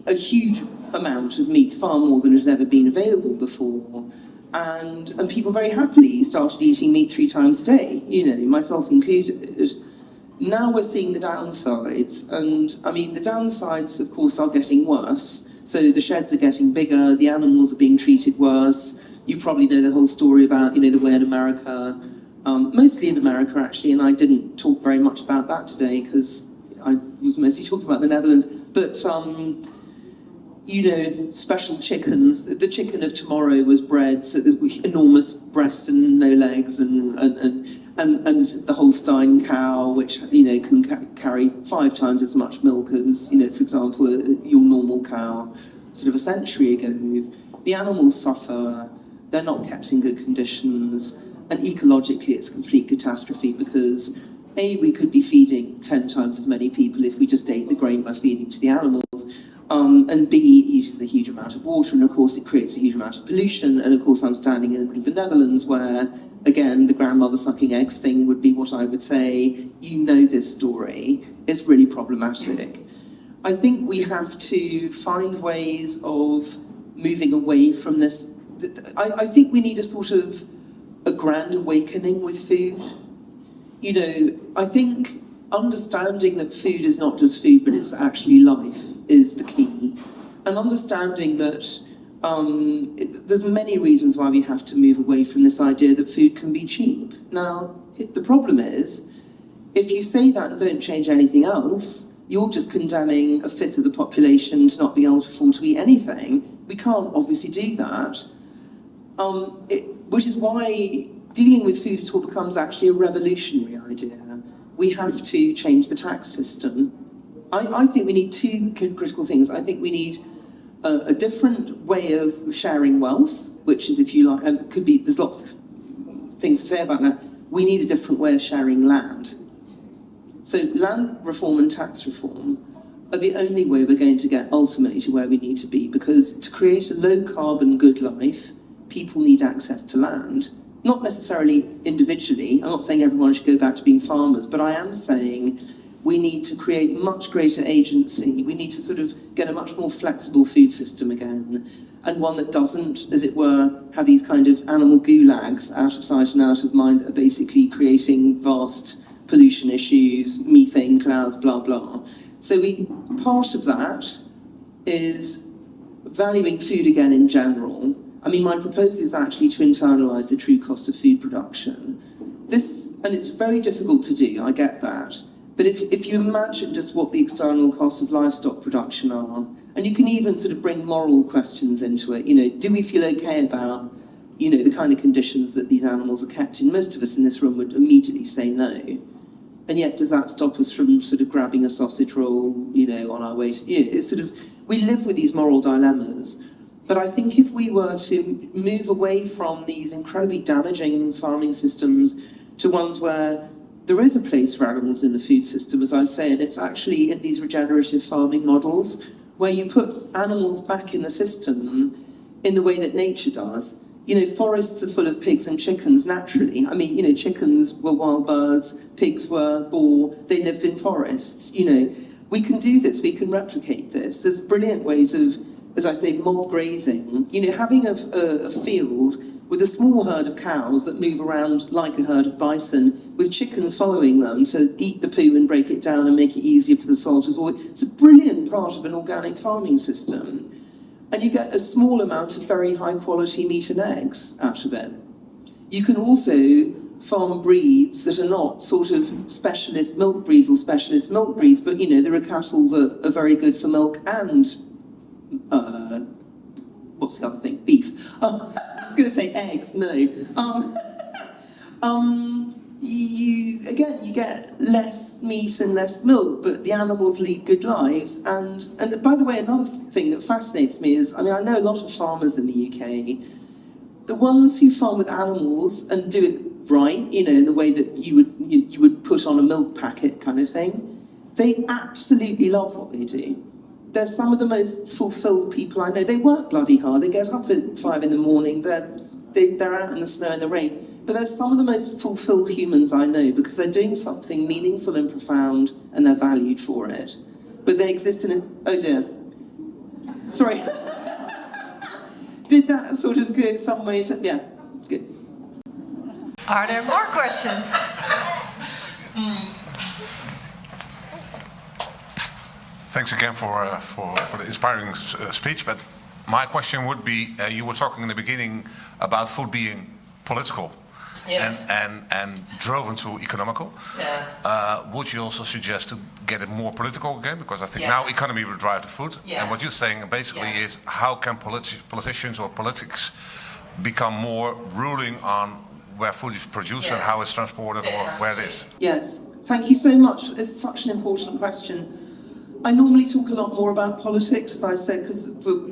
a huge amount of meat, far more than had ever been available before. And people very happily started eating meat 3 times a day, myself included. Now we're seeing the downsides, and I mean, the downsides, of course, are getting worse. So the sheds are getting bigger, the animals are being treated worse. You probably know the whole story about, the way in America, mostly in America actually, and I didn't talk very much about that today because I was mostly talking about the Netherlands. But special chickens. The chicken of tomorrow was bred so that enormous breasts and no legs, and the Holstein cow, which can carry 5 times as much milk as for example, your normal cow, sort of a century ago. The animals suffer. They're not kept in good conditions, and ecologically, it's a complete catastrophe because A, we could be feeding 10 times as many people if we just ate the grain we're feeding to the animals. And B, it uses a huge amount of water, and of course it creates a huge amount of pollution. And of course I'm standing in the middle of the Netherlands where, again, the grandmother sucking eggs thing would be what I would say, this story. It's really problematic. I think we have to find ways of moving away from this. I think we need a sort of a grand awakening with food. I think understanding that food is not just food, but it's actually life is the key. And understanding that there's many reasons why we have to move away from this idea that food can be cheap. Now, the problem is, if you say that and don't change anything else, you're just condemning a fifth of the population to not be able to afford to eat anything. We can't obviously do that. Which is why dealing with food at all becomes actually a revolutionary idea. We have to change the tax system. I think we need 2 critical things. I think we need a different way of sharing wealth, which is, if you like, and there's lots of things to say about that. We need a different way of sharing land. So land reform and tax reform are the only way we're going to get ultimately to where we need to be, because to create a low carbon good life, people need access to land. Not necessarily individually. I'm not saying everyone should go back to being farmers, but I am saying we need to create much greater agency. We need to sort of get a much more flexible food system again, and one that doesn't, as it were, have these kind of animal gulags out of sight and out of mind that are basically creating vast pollution issues, methane clouds, blah, blah. So part of that is valuing food again in general. I mean, my proposal is actually to internalise the true cost of food production. And it's very difficult to do, I get that. But if you imagine just what the external costs of livestock production are, and you can even sort of bring moral questions into it, do we feel okay about, the kind of conditions that these animals are kept in? Most of us in this room would immediately say no. And yet, does that stop us from sort of grabbing a sausage roll, on our way to, it's sort of, we live with these moral dilemmas. But I think if we were to move away from these incredibly damaging farming systems to ones where there is a place for animals in the food system, as I say, and it's actually in these regenerative farming models where you put animals back in the system in the way that nature does. Forests are full of pigs and chickens naturally. I mean, chickens were wild birds, pigs were boar, they lived in forests. We can do this, we can replicate this. There's brilliant ways of, as I say, mob grazing. Having a field with a small herd of cows that move around like a herd of bison, with chickens following them to eat the poo and break it down and make it easier for the soil to avoid. It's a brilliant part of an organic farming system. And you get a small amount of very high quality meat and eggs out of it. You can also farm breeds that are not sort of specialist milk breeds or specialist milk breeds, but there are cattle that are very good for milk and what's the other thing? Beef. I was going to say eggs. No. You get less meat and less milk, but the animals lead good lives. And by the way, another thing that fascinates me is, I know a lot of farmers in the UK. The ones who farm with animals and do it right, in the way that you would put on a milk packet kind of thing, they absolutely love what they do. They're some of the most fulfilled people I know. They work bloody hard. They get up at 5 in the morning. They're out in the snow and the rain. But they're some of the most fulfilled humans I know because they're doing something meaningful and profound and they're valued for it. But they exist in a... Oh dear. Sorry. Did that sort of go some way? Yeah, good. Are there more questions? Thanks again for the inspiring speech. But my question would be, you were talking in the beginning about food being political. Yeah. And driven to economical. Yeah. Would you also suggest to get it more political again? Because I think Yeah. now economy will drive the food. Yeah. And what you're saying basically Yeah. is how can politicians or politics become more ruling on where food is produced and Yes. how it's transported It or has where to. it is? Yes, thank you so much. It's such an important question. I normally talk a lot more about politics, as I said,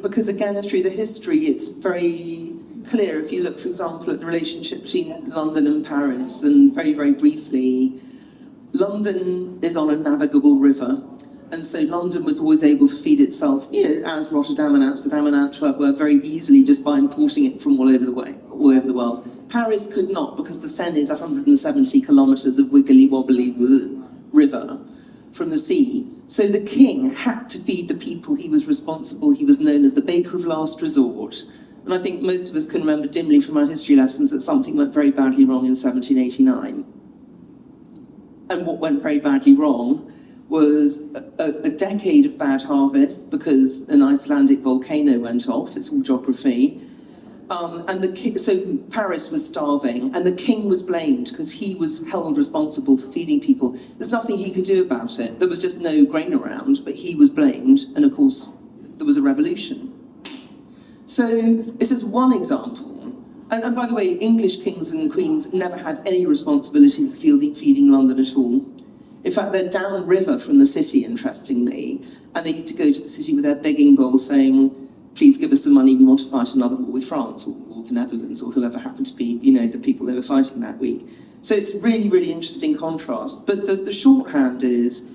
because again, through the history, it's very clear. If you look, for example, at the relationship between London and Paris, and very, very briefly, London is on a navigable river. And so London was always able to feed itself, as Rotterdam and Amsterdam and Antwerp were, very easily just by importing it from all over the world. Paris could not, because the Seine is 170 kilometres of wiggly wobbly river from the sea. So the king had to feed the people he was responsible. He was known as the baker of last resort. And I think most of us can remember dimly from our history lessons that something went very badly wrong in 1789. And what went very badly wrong was a decade of bad harvest because an Icelandic volcano went off. It's all geography. So Paris was starving, and the king was blamed because he was held responsible for feeding people. There's nothing he could do about it. There was just no grain around, but he was blamed, and of course, there was a revolution. So this is one example. And by the way, English kings and queens never had any responsibility for feeding London at all. In fact, they're downriver from the city, interestingly, and they used to go to the city with their begging bowl saying, please give us the money, we want to fight another war with France or the Netherlands or whoever happened to be, the people they were fighting that week. So it's really, really interesting contrast. But the shorthand is,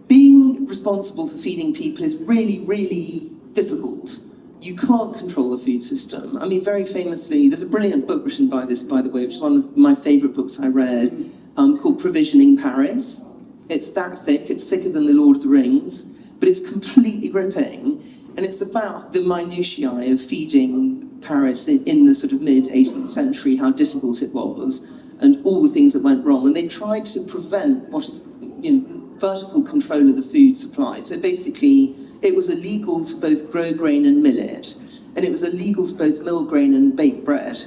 being responsible for feeding people is really, really difficult. You can't control the food system. I mean, very famously, there's a brilliant book written by this, by the way, which is one of my favourite books I read, called Provisioning Paris. It's that thick, it's thicker than The Lord of the Rings, but it's completely gripping. And it's about the minutiae of feeding Paris in the sort of mid-18th century, how difficult it was, and all the things that went wrong. And they tried to prevent what is vertical control of the food supply. So basically, it was illegal to both grow grain and mill it, and it was illegal to both mill grain and bake bread,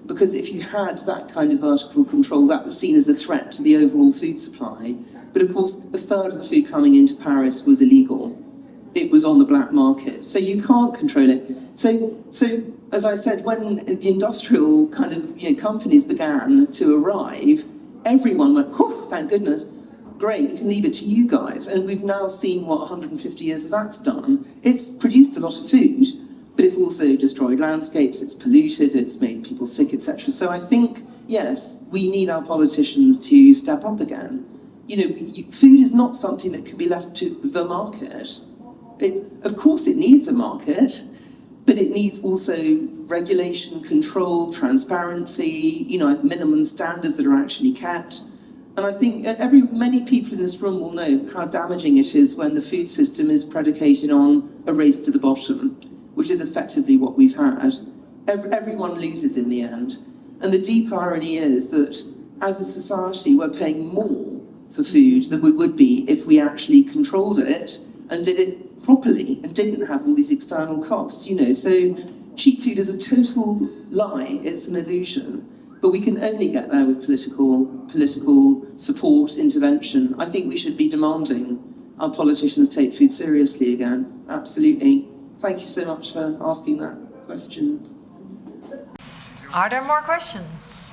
because if you had that kind of vertical control, that was seen as a threat to the overall food supply. But of course, a third of the food coming into Paris was illegal. It was on the black market, so you can't control it. So as I said, when the industrial kind of companies began to arrive, everyone went, "Whew, thank goodness, great, we can leave it to you guys." And we've now seen what 150 years of that's done. It's produced a lot of food, but it's also destroyed landscapes, it's polluted, it's made people sick, etc. So I think, yes, we need our politicians to step up again. Food is not something that can be left to the market. Of course it needs a market, but it needs also regulation, control, transparency, minimum standards that are actually kept. And I think many people in this room will know how damaging it is when the food system is predicated on a race to the bottom, which is effectively what we've had. Everyone loses in the end. And the deep irony is that as a society, we're paying more for food than we would be if we actually controlled it and did it properly and didn't have all these external costs, So cheap food is a total lie, it's an illusion. But we can only get there with political support, intervention. I think we should be demanding our politicians take food seriously again. Absolutely. Thank you so much for asking that question. Are there more questions?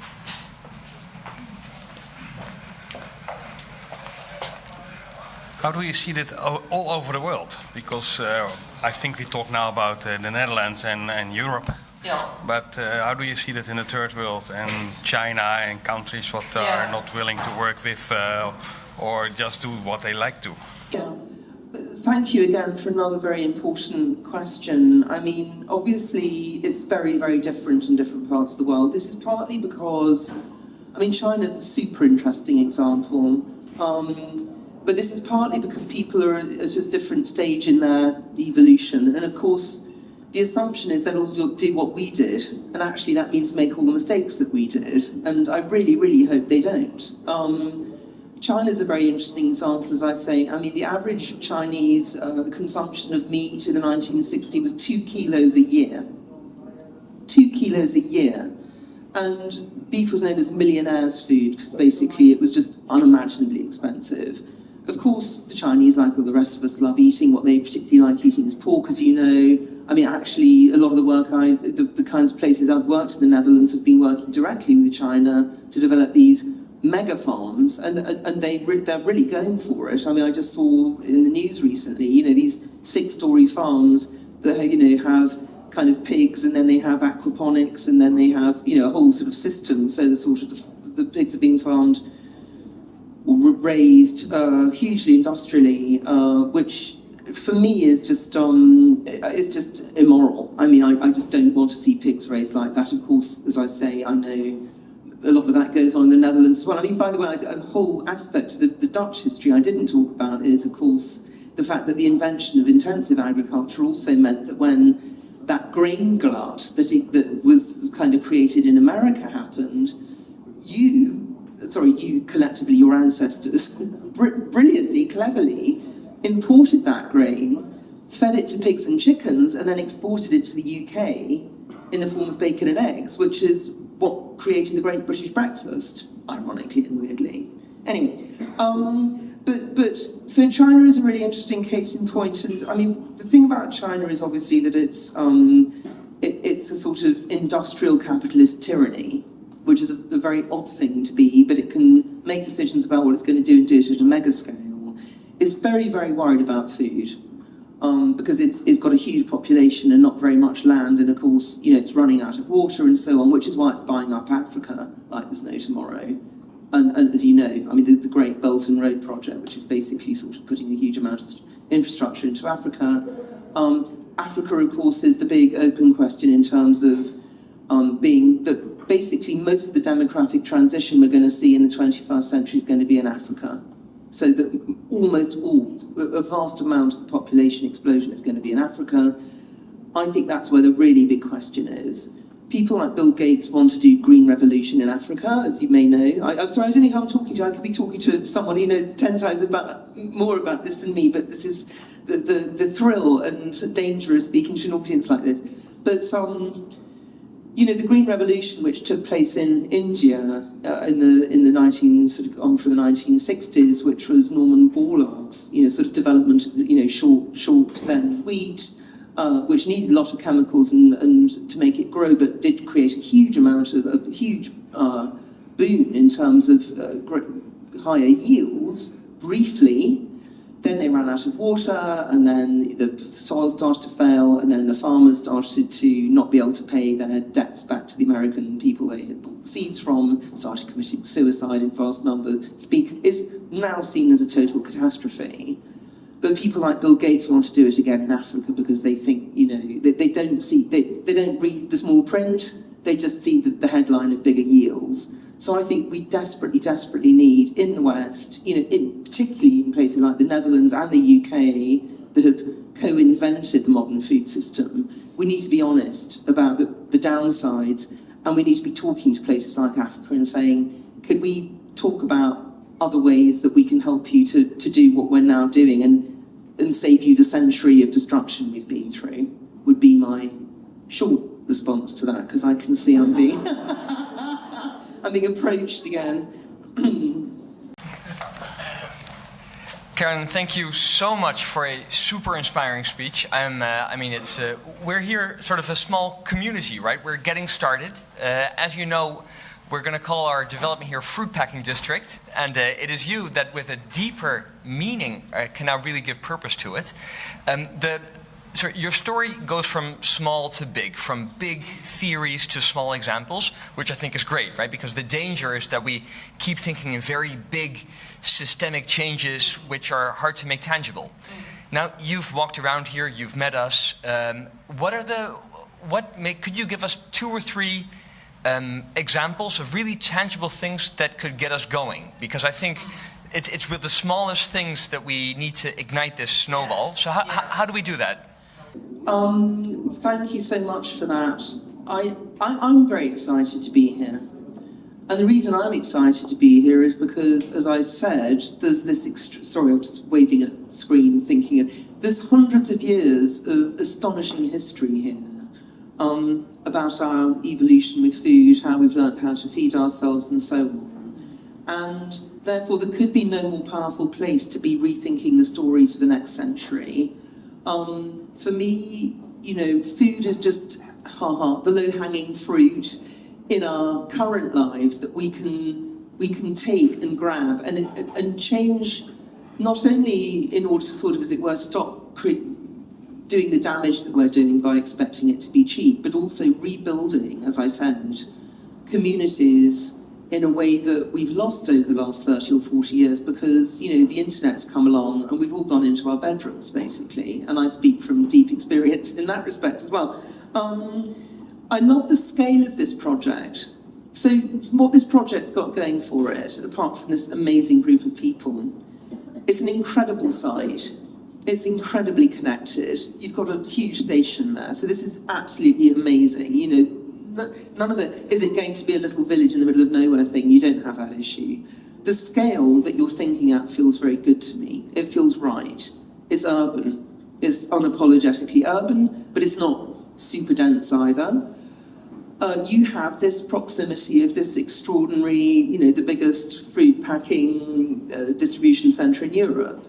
How do you see that all over the world? Because I think we talk now about the Netherlands and Europe. Yeah. But how do you see that in the third world and China and countries what are not willing to work with or just do what they like to? Yeah. Thank you again for another very important question. I mean, obviously, it's very, very different in different parts of the world. This is partly because, China is a super interesting example. But this is partly because people are at a different stage in their evolution. And of course, the assumption is they'll all do what we did. And actually, that means make all the mistakes that we did. And I really, really hope they don't. China is a very interesting example, as I say. The average Chinese consumption of meat in the 1960s was 2 kilos a year. 2 kilos a year. And beef was known as millionaire's food because basically it was just unimaginably expensive. Of course, the Chinese, like all the rest of us, love eating. What they particularly like eating is pork, as you know. I mean, actually, a lot of the work the kinds of places I've worked in the Netherlands have been working directly with China to develop these mega farms, and they're really going for it. I mean, I just saw in the news recently, you know, these 6-story farms that, you know, have kind of pigs, and then they have aquaponics, and then they have, you know, a whole sort of system. So the pigs are being farmed or raised hugely industrially, which for me is just it's just immoral. I mean, I just don't want to see pigs raised like that. Of course, as I say, I know a lot of that goes on in the Netherlands as well. I mean, by the way, a whole aspect of the Dutch history I didn't talk about is, of course, the fact that the invention of intensive agriculture also meant that when that grain glut that was kind of created in America happened, you collectively, your ancestors, brilliantly, cleverly imported that grain, fed it to pigs and chickens, and then exported it to the UK in the form of bacon and eggs, which is what created the Great British Breakfast, ironically and weirdly. Anyway, so China is a really interesting case in point, and I mean, the thing about China is obviously that it's a sort of industrial capitalist tyranny, which is a very odd thing to be, but it can make decisions about what it's going to do and do it at a mega scale. It's very, very worried about food, because it's got a huge population and not very much land, and of course, you know, it's running out of water and so on, which is why it's buying up Africa like there's no tomorrow. And as you know, I mean, the Great Belt and Road project, which is basically sort of putting a huge amount of infrastructure into Africa. Africa, of course, is the big open question in terms of being that basically most of the demographic transition we're going to see in the 21st century is going to be in Africa. So that almost a vast amount of the population explosion is going to be in Africa. I think that's where the really big question is. People like Bill Gates want to do green revolution in Africa, as you may know. I'm sorry, I don't know who I'm talking to. I could be talking to someone who knows 10 times more about this than me, but this is the thrill and danger of speaking to an audience like this. But you know, the Green Revolution, which took place in India in the 1960s, which was Norman Borlaug's, you know, sort of development of, you know, short stem wheat, which needed a lot of chemicals and to make it grow, but did create a huge amount of a huge boon in terms of higher yields briefly. Then they ran out of water, and then the soil started to fail, and then the farmers started to not be able to pay their debts back to the American people they had bought seeds from, started committing suicide in vast numbers. It's now seen as a total catastrophe. But people like Bill Gates want to do it again in Africa because they think, you know, they don't read the small print, they just see the headline of bigger yields. So I think we desperately, desperately need, in the West, you know, particularly in places like the Netherlands and the UK that have co-invented the modern food system, we need to be honest about the downsides, and we need to be talking to places like Africa and saying, could we talk about other ways that we can help you to do what we're now doing and save you the century of destruction we've been through, would be my short response to that, because I can see I'm being... I'm being approached again. Carolyn, thank you so much for a super inspiring speech. I mean, we're here sort of a small community, right? We're getting started. As you know, we're going to call our development here Fruit Packing District, and it is you that, with a deeper meaning, can now really give purpose to it. So your story goes from small to big, from big theories to small examples, which I think is great, right? Because the danger is that we keep thinking in very big systemic changes which are hard to make tangible. Now, you've walked around here, you've met us. Could you give us 2 or 3 examples of really tangible things that could get us going? Because I think it's with the smallest things that we need to ignite this snowball. Yes. So how do we do that? Thank you so much for that. I'm very excited to be here. And the reason I'm excited to be here is because, as I said, there's this... sorry, I'm just waving at the screen thinking... There's hundreds of years of astonishing history here. about our evolution with food, how we've learnt how to feed ourselves and so on. And therefore there could be no more powerful place to be rethinking the story for the next century. For me, you know, food is just the low-hanging fruit in our current lives that we can take and grab and change, not only in order to sort of, as it were, stop doing the damage that we're doing by expecting it to be cheap, but also rebuilding, as I said, communities in a way that we've lost over the last 30 or 40 years because, you know, the internet's come along and we've all gone into our bedrooms, basically. And I speak from deep experience in that respect as well. I love the scale of this project. So what this project's got going for it, apart from this amazing group of people, it's an incredible site. It's incredibly connected. You've got a huge station there, so this is absolutely amazing. You know, none of it, is it going to be a little village in the middle of nowhere thing? You don't have that issue. The scale that you're thinking at feels very good to me. It feels right. It's urban. It's unapologetically urban, but it's not super dense either. You have this proximity of this extraordinary, you know, the biggest fruit packing distribution centre in Europe.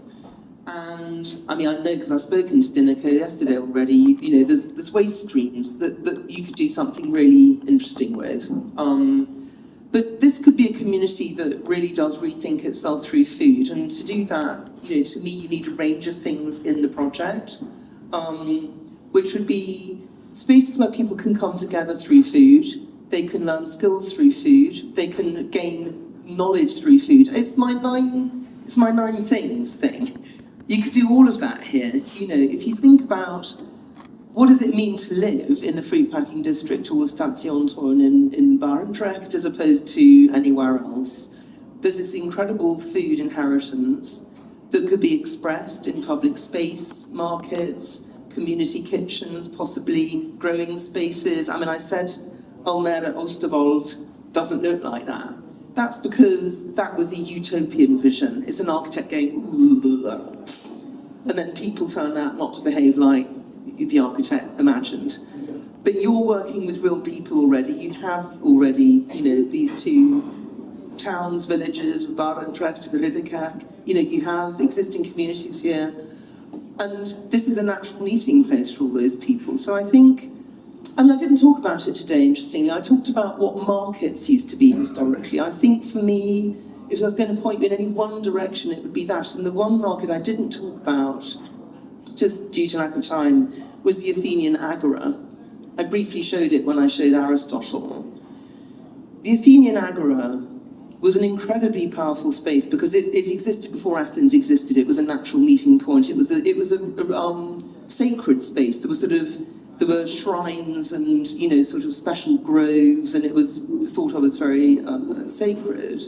And I mean, I know because I've spoken to Dinoco yesterday already, you know, there's waste streams that you could do something really interesting with. But this could be a community that really does rethink itself through food. And to do that, you know, to me, you need a range of things in the project, which would be spaces where people can come together through food, they can learn skills through food, they can gain knowledge through food. It's my nine things thing. You could do all of that here. You know, if you think about what does it mean to live in the fruit packing district or the Stationturm in Barendrecht as opposed to anywhere else, there's this incredible food inheritance that could be expressed in public space, markets, community kitchens, possibly growing spaces. I mean, I said Almere Oosterwold doesn't look like that. That's because that was a utopian vision. It's an architect going, ooh, and then people turn out not to behave like the architect imagined. But you're working with real people already. You have already, you know, these two towns, villages, Barendrecht, Ridderkerk. You know, you have existing communities here. And this is a natural meeting place for all those people. So I think, and I didn't talk about it today, interestingly. I talked about what markets used to be historically. I think for me, if I was going to point you in any one direction, it would be that. And the one market I didn't talk about, just due to lack of time, was the Athenian Agora. I briefly showed it when I showed Aristotle. The Athenian Agora was an incredibly powerful space because it existed before Athens existed. It was a natural meeting point. It was a sacred space. There were shrines and, you know, sort of special groves, and it was thought of as very sacred.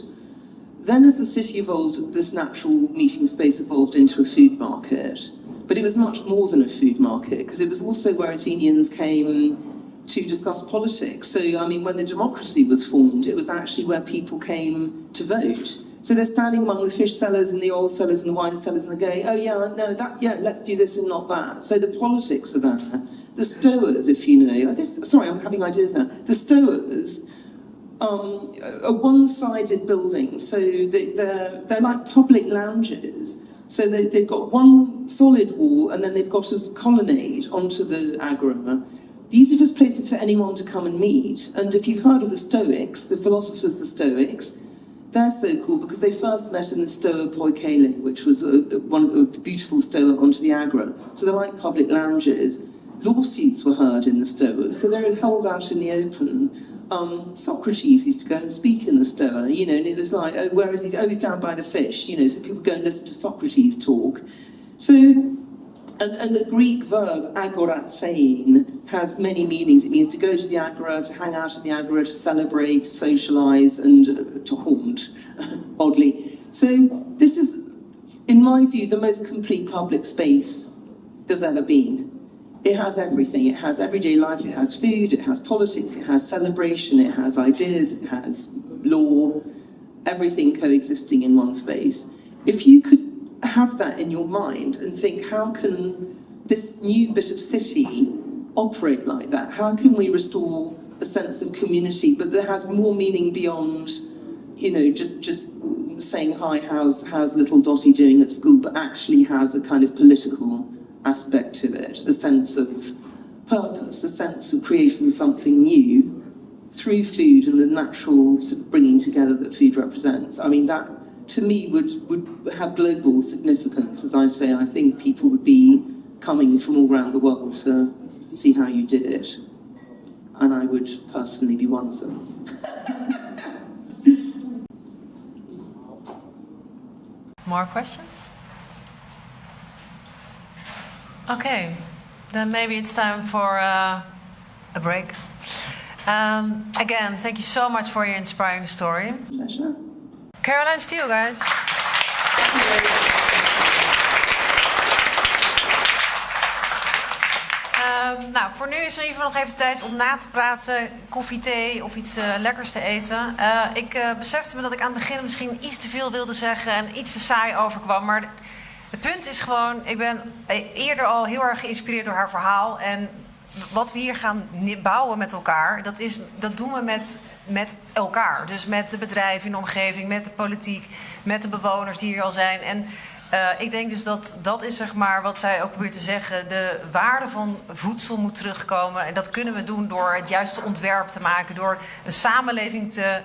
Then as the city evolved, this natural meeting space evolved into a food market. But it was much more than a food market, because it was also where Athenians came to discuss politics. So, I mean, when the democracy was formed, it was actually where people came to vote. So they're standing among the fish sellers and the oil sellers and the wine sellers, and they're going, oh yeah, no, that, yeah, let's do this and not that. So the politics are there. The stowers, if you know, sorry, I'm having ideas now. The stowers are one-sided buildings, so they're like public lounges. So they've got one solid wall, and then they've got a colonnade onto the agora. These are just places for anyone to come and meet. And if you've heard of the Stoics, the philosophers, the Stoics, they're so cool because they first met in the Stoa Poikile, which was a beautiful stoa onto the agora. So they're like public lounges. Lawsuits were heard in the stoas, so they're held out in the open. Socrates used to go and speak in the stoa, you know, and it was like, oh, where is he? Oh, he's down by the fish, you know, so people go and listen to Socrates talk. So, and the Greek verb agoratsein has many meanings. It means to go to the agora, to hang out at the agora, to celebrate, to socialise, and to haunt, oddly. So this is, in my view, the most complete public space there's ever been. It has everything. It has everyday life, it has food, it has politics, it has celebration, it has ideas, it has law, everything coexisting in one space. If you could have that in your mind and think, how can this new bit of city operate like that? How can we restore a sense of community, but that has more meaning beyond, you know, just saying, hi, how's little Dottie doing at school, but actually has a kind of political aspect to it, a sense of purpose, a sense of creating something new through food and the natural sort of bringing together that food represents. I mean, that to me would have global significance. As I say, I think people would be coming from all around the world to see how you did it. And I would personally be one of them. More questions? Okay, then maybe it's time for a break. Again, thank you so much for your inspiring story. Pleasure. Carolyn Steele, guys. Nou, voor nu is er in ieder geval nog even tijd om na te praten, koffie, thee of iets lekkers te eten. Ik besefte me dat ik aan het begin misschien iets te veel wilde zeggen en iets te saai overkwam. Maar het punt is gewoon, ik ben eerder al heel erg geïnspireerd door haar verhaal. En wat we hier gaan bouwen met elkaar, dat doen we met elkaar. Dus met de bedrijven in de omgeving, met de politiek, met de bewoners die hier al zijn. En ik denk dus dat is zeg maar wat zij ook probeert te zeggen. De waarde van voedsel moet terugkomen. En dat kunnen we doen door het juiste ontwerp te maken. Door een samenleving te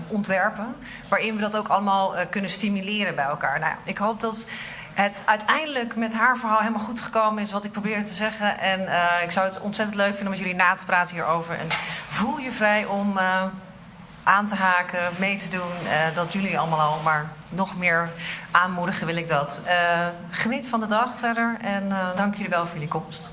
ontwerpen. Waarin we dat ook allemaal kunnen stimuleren bij elkaar. Nou, ik hoop dat het uiteindelijk met haar verhaal helemaal goed gekomen is wat ik probeerde te zeggen. En ik zou het ontzettend leuk vinden om met jullie na te praten hierover. En voel je vrij om aan te haken, mee te doen. Dat jullie allemaal al, maar nog meer aanmoedigen wil ik dat. Geniet van de dag verder en dank jullie wel voor jullie komst.